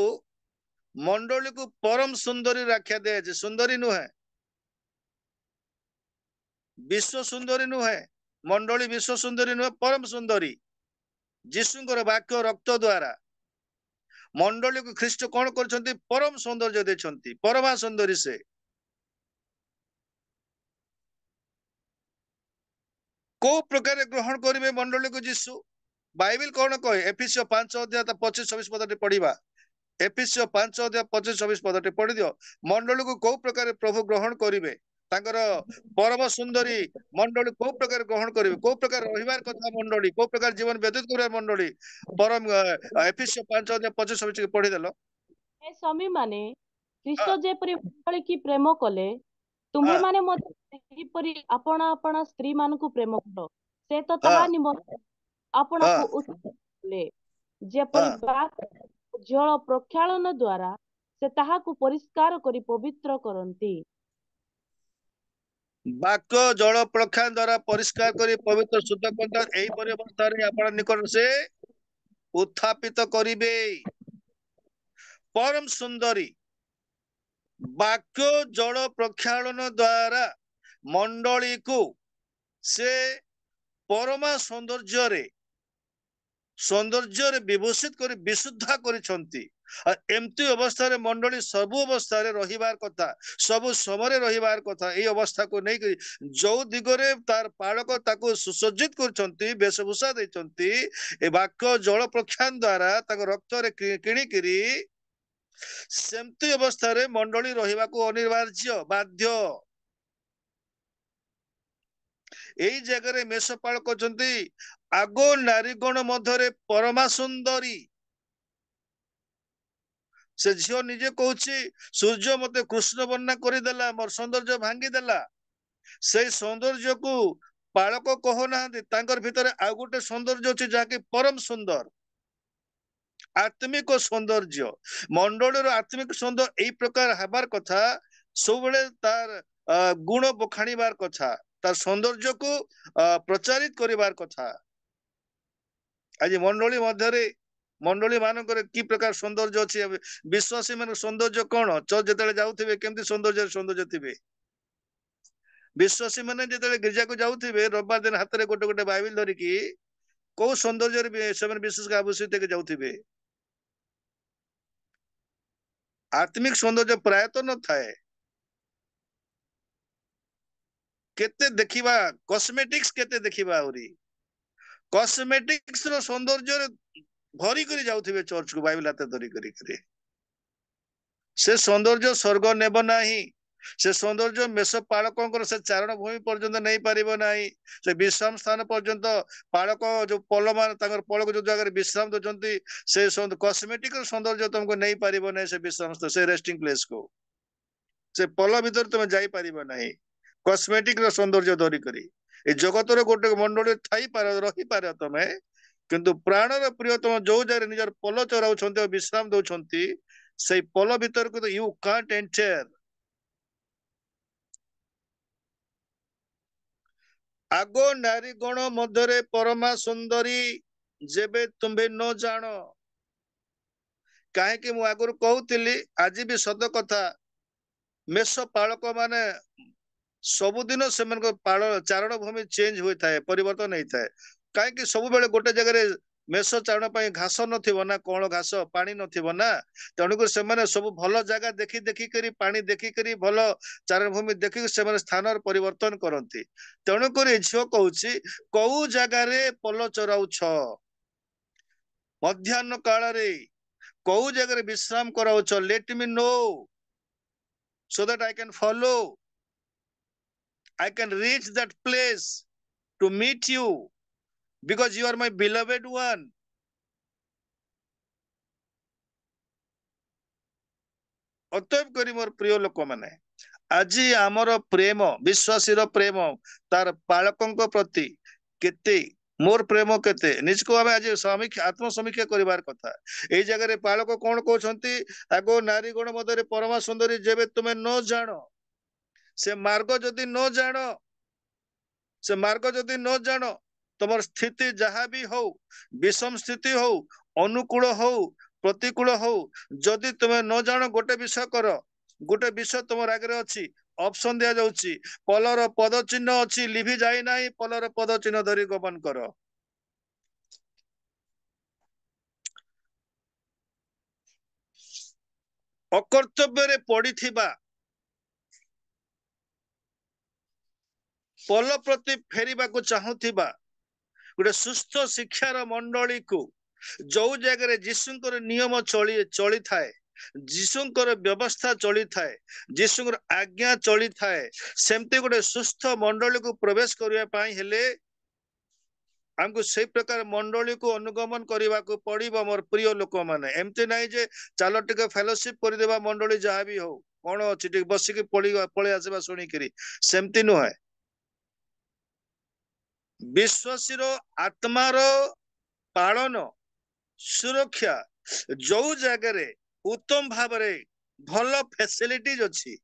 ପରମ ସୁନ୍ଦରୀ ଆଖ୍ୟା ଦିଆଯାଇଛି। ସୁନ୍ଦରୀ ନୁହେଁ, ବିଶ୍ୱ ସୁନ୍ଦରୀ ନୁହେଁ, ମଣ୍ଡଳୀ ବିଶ୍ୱ ସୁନ୍ଦରୀ ନୁହେଁ, ପରମ ସୁନ୍ଦରୀ। ଯୀଶୁଙ୍କର ବାକ୍ୟ ରକ୍ତ ଦ୍ଵାରା ମଣ୍ଡଳୀକୁ ଖ୍ରୀଷ୍ଟ କଣ କରିଛନ୍ତି? ପରମ ସୌନ୍ଦର୍ଯ୍ୟ ଦେଇଛନ୍ତି, ପରମା ସୁନ୍ଦରୀ ସେ। କୋଉ ପ୍ରକାର ଗ୍ରହଣ କରିବେ ମଣ୍ଡଳୀକୁ ଯୀଶୁ? ବାଇବେଲ କଣ କହେ? ଏଫେସୀୟ 5:25-26 ପଦଟି ପଢିବା। ଏଫେସୀୟ 5:25-26 ପଦଟି ପଢିଦିଅ। ମଣ୍ଡଳୀକୁ କୋଉ ପ୍ରକାର ପ୍ରଭୁ ଗ୍ରହଣ କରିବେ? ତାଙ୍କର ପରମ ସୁନ୍ଦରୀ ମଣ୍ଡଳୀ କୋଉ ପ୍ରକାର ଗ୍ରହଣ କରିବେ? କୋଉ ପ୍ରକାର ରହିବାର କଥା ମଣ୍ଡଳୀ? କୋଉ ପ୍ରକାର ଜୀବନ ବ୍ୟତୀତ କରିବା ମଣ୍ଡଳୀ? ପରମ ଏଫେସୀୟ 5:25-26 ପଢିଦେଲ। ହେ ସ୍ୱାମୀ ମାନେ, ହଁ, ଖ୍ରୀଷ୍ଟ ଯେପରି ମଣ୍ଡଳୀ କି ପ୍ରେମ କଲେ, ତୁମ୍ଭେ ହଁ, ମାନେ ମଧ୍ୟ ସେହିପରି ଆପଣା ଆପଣା ସ୍ତ୍ରୀ ମାନଙ୍କୁ ପ୍ରେମ କର। ସେ ତ ହଁ, ତାହା ନିମନ୍ତେ ହଁ, ଆପଣାକୁ ଉତ୍ସର୍ଗ କଲେ, ଯେପରି ହଁ। ବାକ୍ ଜଳ ପ୍ରକ୍ଷାଳନ ଦ୍ଵାରା ସେ ତାହାକୁ ପରିଷ୍କାର କରି ପବିତ୍ର କରନ୍ତି। ବାକ୍ୟ ଜଳ ପ୍ରକ୍ଷାଳନ ଦ୍ଵାରା ପରିଷ୍କାର କରି ପବିତ୍ର ଶୁଦ୍ଧ କରନ୍ତି, ଏହିପରି ଅବସ୍ଥାରେ ଆପଣ ନିକଟ ସେ ଉତ୍ଥାପିତ କରିବେ। ପରମ ସୁନ୍ଦରୀ ବାକ୍ୟ ଜଳ ପ୍ରକ୍ଷାଳନ ଦ୍ଵାରା ମଣ୍ଡଳୀକୁ ସେ ପରମା ସୌନ୍ଦର୍ଯ୍ୟରେ ବିଭୂଷିତ କରି ବିଶୁଦ୍ଧ କରିଛନ୍ତି। एमती अवस्था मंडली सब अवस्था रहिबार कथा सब समय रहिबार कथा ये अवस्था को नहीं जो दिगरे तार पालक ताको सुसज्जित करछंती वेशभूषा देछंती ए वाक्य जल प्रख्यान द्वारा ताको रक्त रे किणिकिरी सेमती अवस्था मंडली रहिबा को अनिवार्य बाध्य एई जगह मेषपाल कहते आगो नारीगण मध्य परमा सुंदरी से झील निजे कहूँ सूर्य मत कृष्ण वर्णा करदेला मोर सौंदर्य भांगीदेला से सौंदर्य को पालक कहना भितर आउ गोटे सौंदर्य अच्छी जहाँकि परम सुंदर आत्मिक सौंदर्य मंडल आत्मिक सौंदर्य यही प्रकार हबार कथा सब तार गुण बखाणीबार कथा तार सौंदर्य को प्रचारित करिबार कथा आज मंडली मध्य मंडली मानक कि प्रकार सौंदर्य अच्छी विश्वासी मान सौंदर्य कौन चर्च जो जाऊे केमती सौंदर्य सौंदर्य थे विश्वासी मैंने जो गिरजा को जाऊे रविवार दिन हाथ में गोटे गोटे बाइबल धरिकी कौ सौंदर्य विशेष आवश्यक जाऊे आत्मिक सौंदर्य प्राय तो न थाए केते देखिबा कॉस्मेटिक्स केते देखिबा आउरी कॉस्मेटिक्स रो सौंदर्य भरी करी जाउथिबे चर्च को बाइबल हाथ धरी करी से सौंदर्य स्वर्ग नेब नाही से सौंदर्य मेष पालकों से चारण भूमि पर्यंत नहीं पारिबो नाही से विश्राम स्थान पर्यंत पालक जो पल मान पल को जो जगह विश्राम दउचंती से कॉस्मेटिक सौंदर्य तुमको नहीं पारिबो नाही से विश्राम से रेस्टिंग प्लेस को से पल भीतर तुम जाई पारिबो नाही कॉस्मेटिक सौंदर्य धरी करी ए जगत गोटे मंडली थाई पार रही पार तमे किंतु प्राणर प्रियतम जो जगह निजर पल चराउछंती विश्राम दउछंती से पल भीतर को यू कांट एंटर आगो नारी गण मध्य परमा सुंदरी जेबे तुम्हें न जान कहीं मु आगुरी कहूली आज भी सद कथा मेष पालक माने सबुदिन से चारण भूमि चेंज होता है परिवर्तन होता है कहीं सब बेले गोटे जगह मेष चारण घास ना कौन घास पानी ना तेणुक से सब भल जगह देखी देखिक पानी देखिक भल चारण भूमि देखिक से स्थान परिवर्तन करती तेणुक झील कहूँ कौ जगार पल चराउछ मध्याह्न काल कौ जगह विश्राम कराउछ let me know so that I can follow I can reach that place to meet you because you are my beloved one अतएव करी मोर प्रिय लोक माने आज आमर प्रेम विश्वासी प्रेम तार पालकों प्रति केते मोर प्रेम केते निज को आमे आज समीक्षा आत्म समीक्षा करिवार कथा ए जगह पालक कौन कहते आगो नारी गण मध्य परमा सुंदरी जेबे तुम्हें न जान से मार्ग जदि न जान से मार्ग जदि न जान तुम स्थिति जहाँ भी हो विषम स्थिति हो अनुकूल हो प्रतिकूल हो जदि तुम्हें न जान गोटे विषय कर गोटे विषय तुम आगे अच्छी ऑप्शन दिया जाउची पलर पद चिन्ह अच्छी लिभि जाए ना पलर पद चिन्ह धरी गमन कर अकर्तव्य पड़िथिबा पल प्रति फेरिबा को चाहूथिबा गोटे सुस्थ शिक्षार मंडली को जो जगह जीशुंकर नियम चली थाए जीशुंकर व्यवस्था चली थाए जीशुंकर आज्ञा चली थाए सेमती गोटे सुस्थ मंडली को प्रवेश करने हेले हमको से प्रकार मंडली को अनुगमन करने को पड़ो मोर प्रिय लोक मैंने एमती ना जे चलो टे फेलोशिप करदेवा मंडली जहाँ भी हो कौन अच्छी बसिक पलि आसवा शुणिकी सेमती नुहे विश्वासीर आत्मार पालन सुरक्षा जो जगह उत्तम भाव भल फैसिलिटीज अच्छी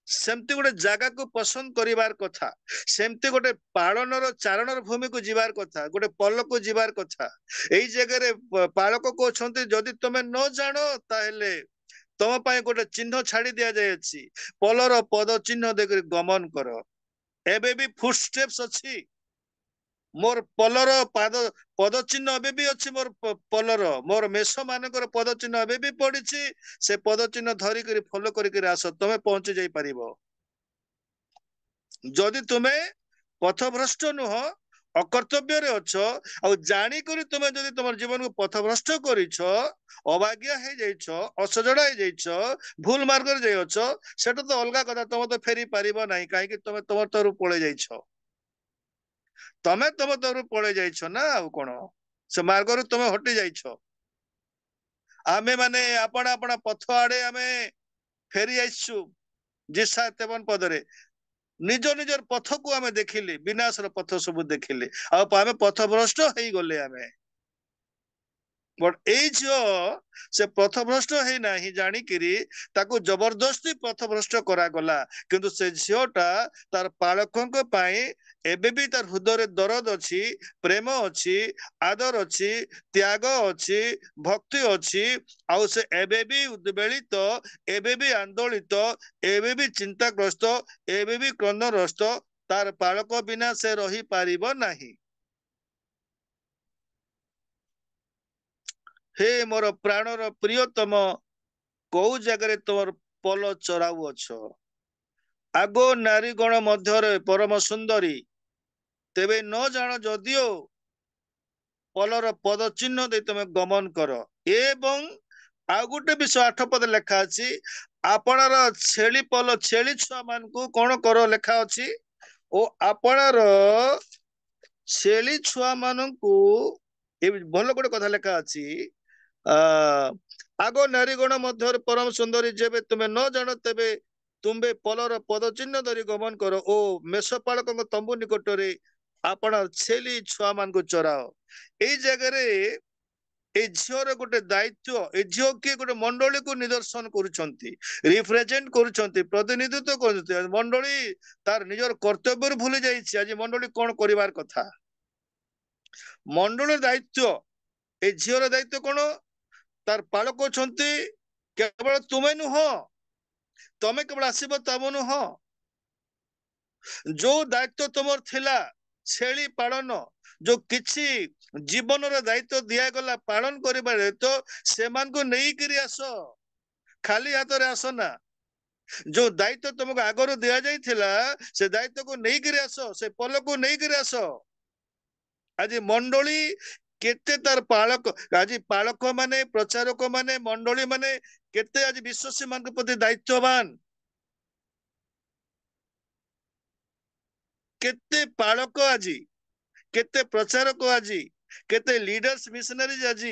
सेमती गोटे जगह को पसंद करिवार कथा सेमती गोटे पालनर चारणर भूमि को जीवार कथा गोटे पल को जीवार कथा एई जगह पालक कहते जदि तुम न जान ताहेले तुम पाए गोटे चिन्ह छाड़ी दिया जाए पलर पद चिन्ह देकर गमन कर एबे भी फुट स्टेप्स अच्छी मोर पलर पाद पद चिन्ह एबे भी अच्छी मोर पलर मोर मेष मानकर पद चिन्ह एबे भी पड़ी से पद चिन्ह धरिक फॉलो करके आस तुम्हें पहुंची जाई परिबो जदि तुम्हें पथभ्रष्ट नुह अकर्तव्य रे अच्छ आ जानिकरी तुम्हें जदि तुम जीवन को पथभ्रष्ट करिछ अभाग्य हो जाइछ असजड़ा हो जाइछ भूल मार्ग रे जाइछ सेटा तो अलगा कथा तुम तो फेरी पारिबो नाही काहे कि तुम तुम तरु पळे जाइछ तमे तुम तरु पळे जाइछ ना आ कोन से मार्ग रे तुम हटि जाइछ आमे माने आपण आपण पथ आडे आमे फेरी आइछु जिसा तेवन पदरे निज निजर पथ को आमे देखिले विनाशर पथ सब देखिले आमे पथभ्रष्ट हेई गले आमे बट एई झियो से पथभ्रष्ट हेई नाही जानिकिरी ताको जबरदस्ती पथभ्रष्ट करा गला किंतु से झियोटा तार पालकंक पाई एबे भी तार हृदय दरद अछि प्रेम अछि आदर अछि त्याग अछि भक्ति अछि आउ से एबे भी उद्वेलित एबे भी आंदोलित एबे भी चिंताग्रस्त एबे भी क्रंदनग्रस्त तार पालक बिना से रही पारिबो नाही हे मोर प्राणर प्रियतम कोउ जगह तोर पल चराउ अछ आगो नारी गण मध्य परम सुंदरी तेबे न जान जदियो पलर पद चिन्ह दे तुम गमन कर एवं आउ गोटे विषय 8 पद लेखा अछि आपणर छेली पल छेली छुआ मान को कौन कर लेखा अछि ओ आपणर छेली छुआ मान को भल गोटे कथा लेखा अछि आगो नारी गण मध्य परम सुंदरी जेबे तुम्हें न जान तेबे तुम्बे पलर पद चिन्ह धरी गमन कर ओ मेषपालक तंबू निकटरे आपण छेली छुआ मान को चराओ एई जगह ए झीर गोटे दायित्व ए झील किए गोटे मंडली को निदर्शन करुछंती रिप्रेजेंट करुछंती प्रतिनिधित्व करुछंती मंडली तार निजर कर्तव्य भूली जाइछि आज मंडली कोन करिवार कथा मंडली दायित्व ए झीर दायित्व कोन तार पालक अछंती केवल तुमे नुह तमे केवल आसीब तम नुह जो दायित्व तुमर थिला छेली पालन जो किछि जीवन दायित्व दिगला पालन कर तो से नहीं आस खाली हाथ रे आस ना जो दायित्व तुमको आगर दि जाइथिला से दायित्व को नहीं आस से पल को नहीं आस आज मंडली केते तार पालक आज पालक माने प्रचारक माने मंडली माने केते आज विश्वासी मान प्रति दायित्ववान केते पालक आज केते प्रचारक आज केते लीडर्स मिशनरीज आज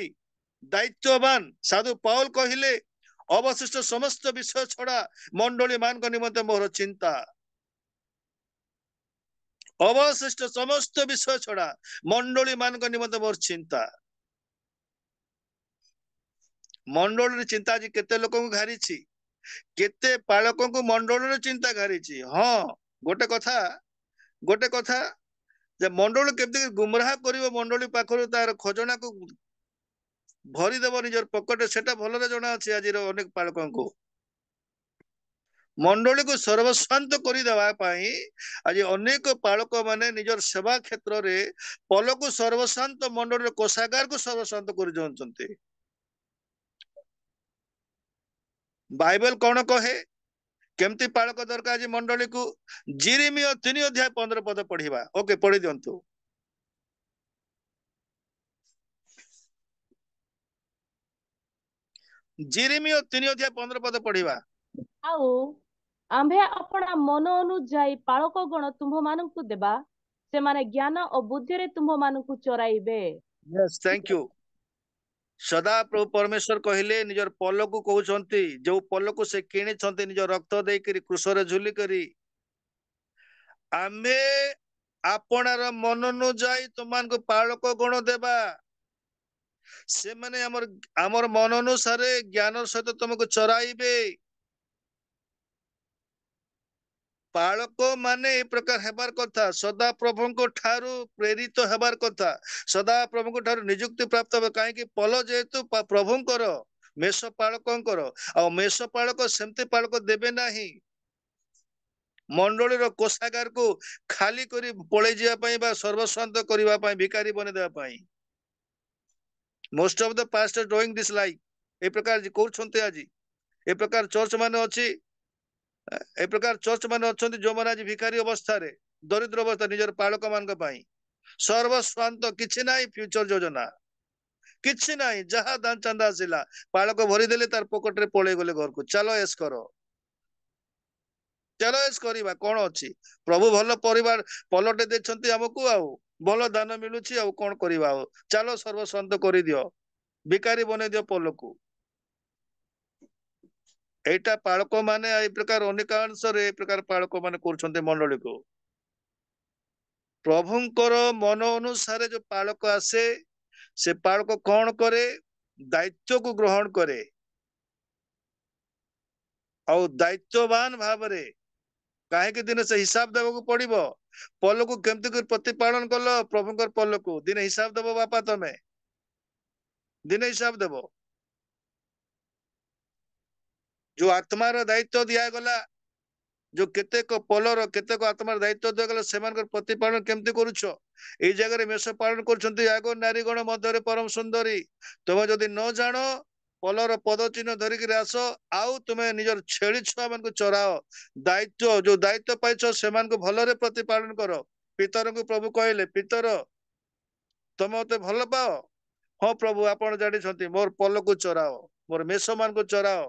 दायित्ववान साधु पाउल कहिले अवशिष्ट समस्त विषय छड़ा मंडली मान निमंते मोर चिंता अवशिष्ट समस्त विषय छड़ा मंडली मान निमंते मोर चिंता मंडली चिंता आज केते लोक को घारी केते पालक को मंडली चिंता घारी हाँ गोटे कथा जे मंडली केमती गुमराह करिवो मंडली पाखरु तार खजना को भरी देव निजर पकेट सेटा भलरे जना अछि आज अनेक पालकों को मंडली को सर्वशांत करदेवा आज अनेक पालक माने निजर सेवा क्षेत्र रे पल को सर्वशांत मंडली कोषागार को सर्वशांत कर बाइबल कौन कहे केमती पालक दरकार आज मंडली को जिरिमिय 3 अध्याय 15 पद पढ़िबा ओके पढ़ी दियंतु जिरिमिय 3 अध्याय 15 पद पढ़िबा आउ आम्भे अपना मन अनुଯାୟୀ पालक गण तुम्भ मानकु देबा से माने ज्ञान और बुद्धि रे तुम्भ मानकु चराइबे यस थैंक यू सदा प्रभु परमेश्वर कहले निजर पल को कहउछंती जो पल को से किणी छंती निजर रक्त देई करी क्रूस रे झुली करी आमे आपणार मन अनुଯାୟୀ तुमको पालक गण देबा से माने हमर मन अनुसार ज्ञान सहित तुमको चराइबे पालक माने ए प्रकार हेबार कथा सदा प्रभु को ठारू प्रेरित हेबार कथा सदा प्रभु को ठारू नियुक्ति प्राप्त हो कहीं पल जेहेतु प्रभुंकर मेष पालकंकर आ मेष पालक सेमती पालक देबे नाही मंडली कोषागार को खाली करी पड़े जावाई सर्वस्वांत करने भिकारी बने देवाई most of the pastor doing this like a प्रकार कहते आज ए प्रकार चर्च मान अच्छी ए प्रकार चर्च मान अच्छा जो मैंने आज भिकारी अवस्था दरिद्र अवस्था निजर पालक मान सर्वस्वांत किसी ना फ्यूचर योजना किसी ना जहाँ दान चंदा आसला पालक भरीदे तार पकेट रे पलि गले घर को चलो एस कर चलो एस करवा कौन अच्छी प्रभु भल परिवार पलटे देखते आमको आउ भल दान मिलूँ आउ कौन करवा चलो सर्वस्वांत कर दियो भिकारी बने दियो पल को एटा पालक माने ए प्रकार अनेकांश रे ए प्रकार पालक माने करछन्ते मंडली को प्रभुंकर मन अनुसार जो पालक आसे से पालक कौन करे दायित्व को ग्रहण करे और दायित्ववान भाव रे कहीं दिन से हिसाब देवा पड़ो पल को केमती कर प्रतिपालन कल प्रभुंकर पल को दिन हिसाब देव बापा तमें दिन हिसाब देव जो आत्मार दायित्व दिगला जो केतेक पलर केतेक आत्मार दायित्व दिगला से प्रतिपालन केमती करुछ ए जगह मेष पालन कर नारीगण मध्य परम सुंदरी तुम जदि न जान पलर पद चिन्ह धरिक आस आउ तुम्हें निजर छेली छुआ मान चराओ दायित्व जो दायित्व पाइछ से भलरे प्रतिपालन कर पितर को प्रभु कहले पितर तुम मत भल पाओ हाँ प्रभु आपण जानी मोर पल को चराओ मोर मेष मान को चराओ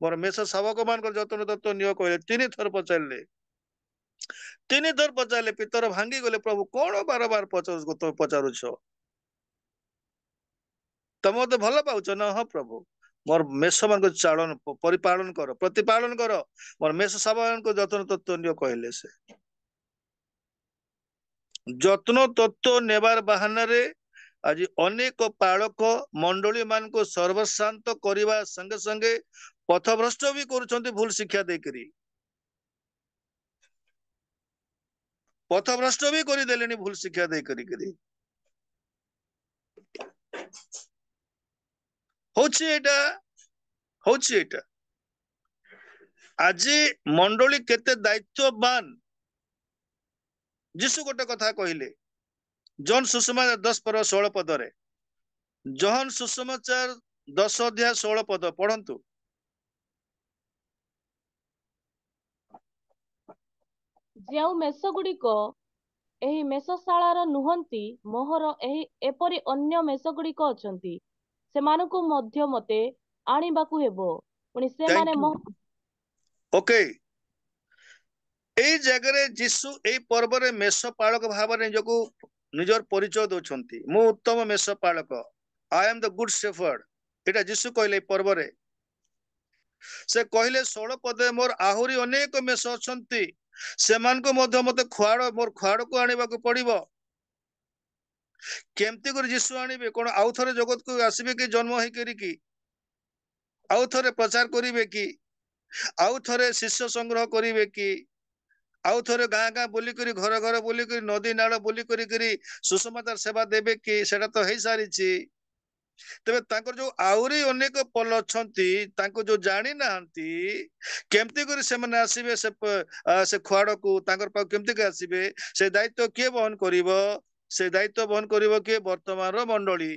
मोर मेष शावक मान जतन तत्व नियो कहले तीन थर पचारे पितर भांगी गले प्रभु कौन बार बार पचारुछ तुम मत भल पाउच ना हाँ प्रभु मोर मेष मान चालन परिपालन कर प्रतिपालन कर मोर मेष शावक जतन तत्व नियो कहले से जत्न तत्व नेबार बाहाना रे आज अनेक पालक मंडली मान को सर्वशांत करने संगे संगे पथभ्रष्ट भी करुछन्ति भूल शिक्षा देकरी पथभ्रष्ट भी करदेले भूल शिक्षा दे करी आज मंडली केते दायित्ववान जीशु गोटे कथा कहले जॉन सुसमाचार 10:16 पदरे जॉन सुसमाचार 10:16 पद पढ़ंतु जो मेष गुड़िक एही मेषशालार नुहंती मोहर एही एपरि अन्य मेष गुड़िक अछंती सेमानकु मध्य मते आनिबाकु हेबो पुनी से माने ओके ए जगह जीशु ए पर्व रे मेष पालक भाव निजको निजर परिचय दौरान मु उत्तम मेष पालक I am the good shepherd एटा जीशु कहले पर्व रे से कहले 16 पदे मोर आहुरी अनेक मेष अछंती सेमान को मध्य मते खुआड़ मोर खुआड़ को आनिबा को पड़िबो केमती कर जीशु आनिबे कोन आउ थरे जगत को आसीबे कि जन्म होई करी कि आउ थरे प्रचार करिवे कि आउ थरे शिष्य संग्रह करिवे कि आउ थरे गाँ गाँ बोली करी घर घर बोली करी नदी नाल बोली करी सुसमाचार सेवा देबे कि सेटा तो हेई सारिछि तेबे तांकर जो आउरी अनेक पल अछंती तांको जो जानि नाहंती केमती करी से माने आसीबे से खुआड़ को तांकर पाक केमती के आसीबे से दायित्व के वहन करिवो से दायित्व वहन करिवो के वर्तमान रो मंडली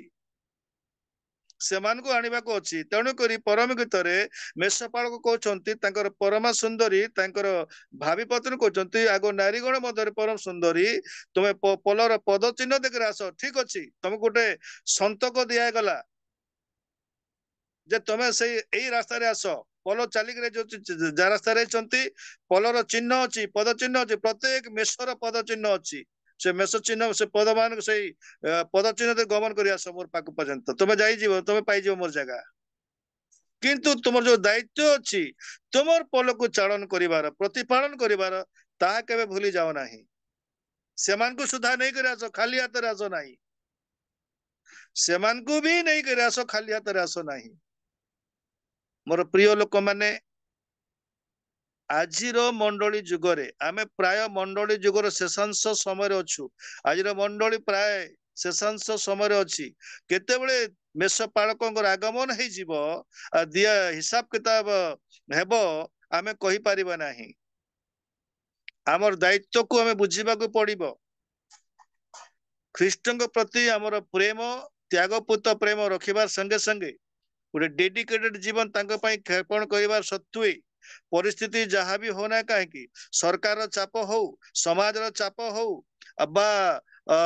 सेमान को आनिबा को अछि तेणु करी परम गीतरे मेषपालक कहउछंती तांकर परमा सुंदरी तांकर भावी पत्नी कहउछंती आगो नारीगण मधरे परम सुंदरी तुमे पलर पद चिन्ह देख आस ठीक अछि तुमको गोटे संतक दिया गला जे तुमे से एई रास्ता रे आस पल चालिक रे जो जा रास्ता रे चंती पलर चिन्ह अछि पद चिन्ह अछि प्रत्येक मेषर पद चिन्ह अछि से मेष चिन्ह से पद मान से पद चिन्ह गमन करिया मोर पाक पर्यंत तुम जाइजिव तुम पाइजिव मोर जगह किंतु तुम जो दायित्व अछि तुमर पल को चालन करिवार प्रतिपालन करिवार ताहा केबे भूली जाओ नाही सेमान को सुधा नहीं करे आसो खाली हाथ रे आसो नाही सेमान को भी नहीं करे आसो खाली हाथ रे आसो नाही मोर प्रिय लोक माने आजिर मंडली जुगरे आमे प्राय मंडली जुगर शेषांश समय अच्छु आजिर मंडली प्राय शेषांश समय अच्छी केतेबेले मेष पालक आगमन हो जीव दिया हिसाब किताब हेबो आमे कहि परिबा नाही आमर दायित्व को हमें बुझा पड़ो ख्रीष्ट प्रति आमर प्रेम त्यागपूत प्रेम रखिबार संगे संगे गोटे डेडिकेटेड जीवन क्षेपण कर सत्वे परिस्थिति जहाँ भी होना कहीं सरकार चाप हो समाज चाप हो बा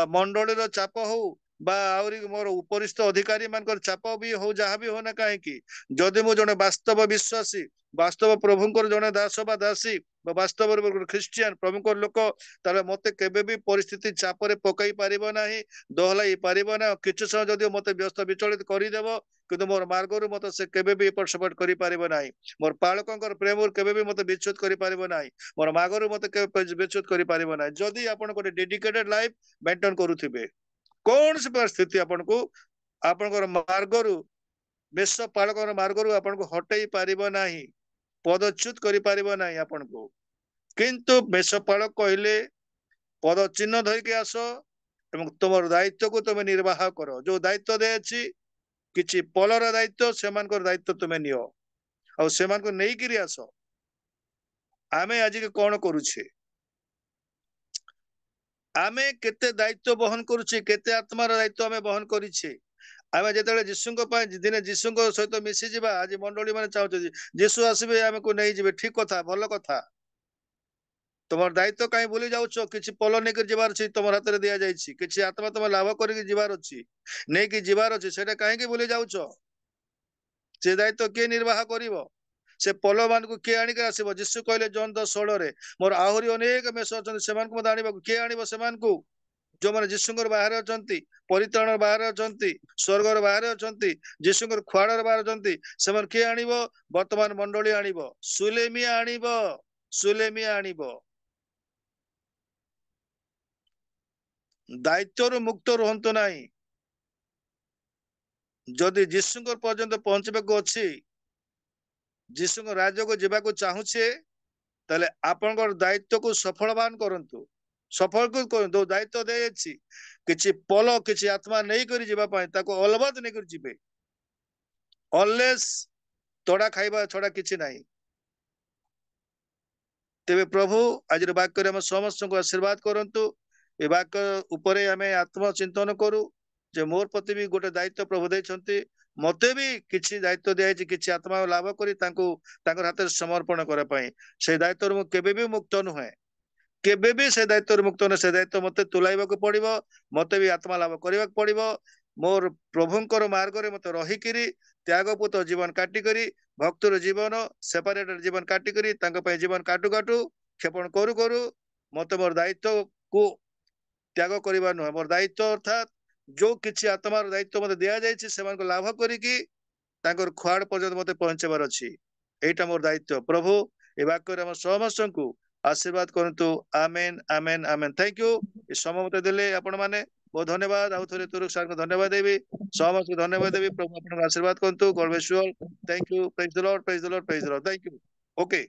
मंडली चाप हो बा आउरी मोर उपरिस्थ अधिकारी मान चाप भी हो जहाँ भी होना कहीं जदि मु जड़े वास्तव विश्वासी वास्तव प्रभुंर जड़े दास बा दासी वास्तव ख्रीस्टियान प्रभुंर लोक ताले मते केबे भी परिस्थिति चापरे पकई पारिबो नाही दोहलाई पारिबो ना किछ समय जदि मते व्यस्त विचलित करिदेव किंतु मोर मार्गरु मते से केबे भी एपट सेपट करि पारिबो नाही मोर पालकंकर प्रेमर केबे भी मते विच्युत करि पारिबो नाही मोर मार्गरु मते केबे विच्युत करि पारिबो नाही जदि आपण गोटे डेडिकेटेड लाइफ मेंटेन करूथिबे कौन सी परिस्थिति आपण को आपणकर मार्गरु बेश पालकर मार्गरु आपण को हटई पारिबो नाही पदच्युत करि पारिबो नाही आपण को किंतु मेषपालक कहले पद चिन्ह धरिके आस एवं तुम दायित्व को तुम निर्वाह कर जो दायित्व दे किछि पलर दायित्व सेमानकर दायित्व तुम नियो आ सेमान को नहीं किरि आस आमे आज के कौन करूछे आमे केते दायित्व बहन करूछे केते आत्मार दायित्व आमे बहन करिछे आमे जेतेबेले जीशुଙ୍କ ପାଇଁ दिने जीशुଙ୍କ सहित मिसि जिबा आज मंडली माने चाहते जीशु आसीबे आमे को नहीं जिबे ठीक कथा भलो कथा तुम दायित्व कहीं भूली जाऊच कि पल नहीं जीवार तुम हाथ में दि जाइए कि आत्मा तुम लाभ करके जीवार अच्छी नहीं कि जीवार अच्छी से कहीं भूली जाऊच से दायित्व किए निर्वाह कर से पल मान को किए आणिक आसब जीशु कहले जॉन 10:16 मोर आहरी अनेक मेष अच्छा से आने किए आण से जो मैंने जीशुर बाहर अच्छा परित्राण बाहर अच्छा स्वर्गर बाहर अच्छा जीशुर खुआड़ बाहर अच्छा से किए आण वर्तमान मंडली आण सुलेमिया आण सुलेमिया आण दायित्व मुक्त रुहतु ना जदि जीशु पर्यंत पहुंचवाक अच्छी जीशु राज्य को जीवा चाहूचे ताले आपण दायित्व को सफलवान करंतु सफल को दायित्व दे किछि पल किछि आत्मा नहीं करी जीवा पाए ताको अलबत नहीं करी जीवे अनलेस तोड़ा खाइबा छड़ा किछि नहीं तेबे प्रभु आज वाक्य हम समस्त को आशीर्वाद करंतु ए वाक्य उपरे हमें आत्मचिंतन करू जे मोर प्रति भी गोटे दायित्व प्रभु देछंती मते भी किछि दायित्व दिया किछि आत्मा लाभ करी तांकर हाथ समर्पण करे पाए से दायित्व मु केबे भी मुक्त नुहे केबे भी से दायित्व मुक्त न से दायित्व मते तुलाइबाक पड़िबो मते भी आत्मा लाभ करबाक पड़िबो मोर प्रभुंकर मार्ग रे मते रहिकिरी त्यागपूत जीवन काटी करी भक्तर जीवन सेपरेटेड जीवन काटी करी तांको पय जीवन काटू काटू क्षेपण करू करू मते मोर दायित्व को त्याग करबा न मोर दायित्व अर्थात जो किछि आत्मार दायित्व मते दिया जायछि सेमान को लाभ करिकी तांकर खुआड़ पर्यंत मते पहुंचेबार अछि एटा मोर दायित्व प्रभु ए वाक्य हम समस्त को आशीर्वाद करंतु आमेन आमेन आमेन थैंक यू ए समय मते देले आपण माने बहुत धन्यवाद आउ थरे तुरक सर को धन्यवाद देबी समस्त को धन्यवाद देबी प्रभु आपण आशीर्वाद करंतु God bless you all thank you praise the Lord praise the Lord praise the Lord thank you okay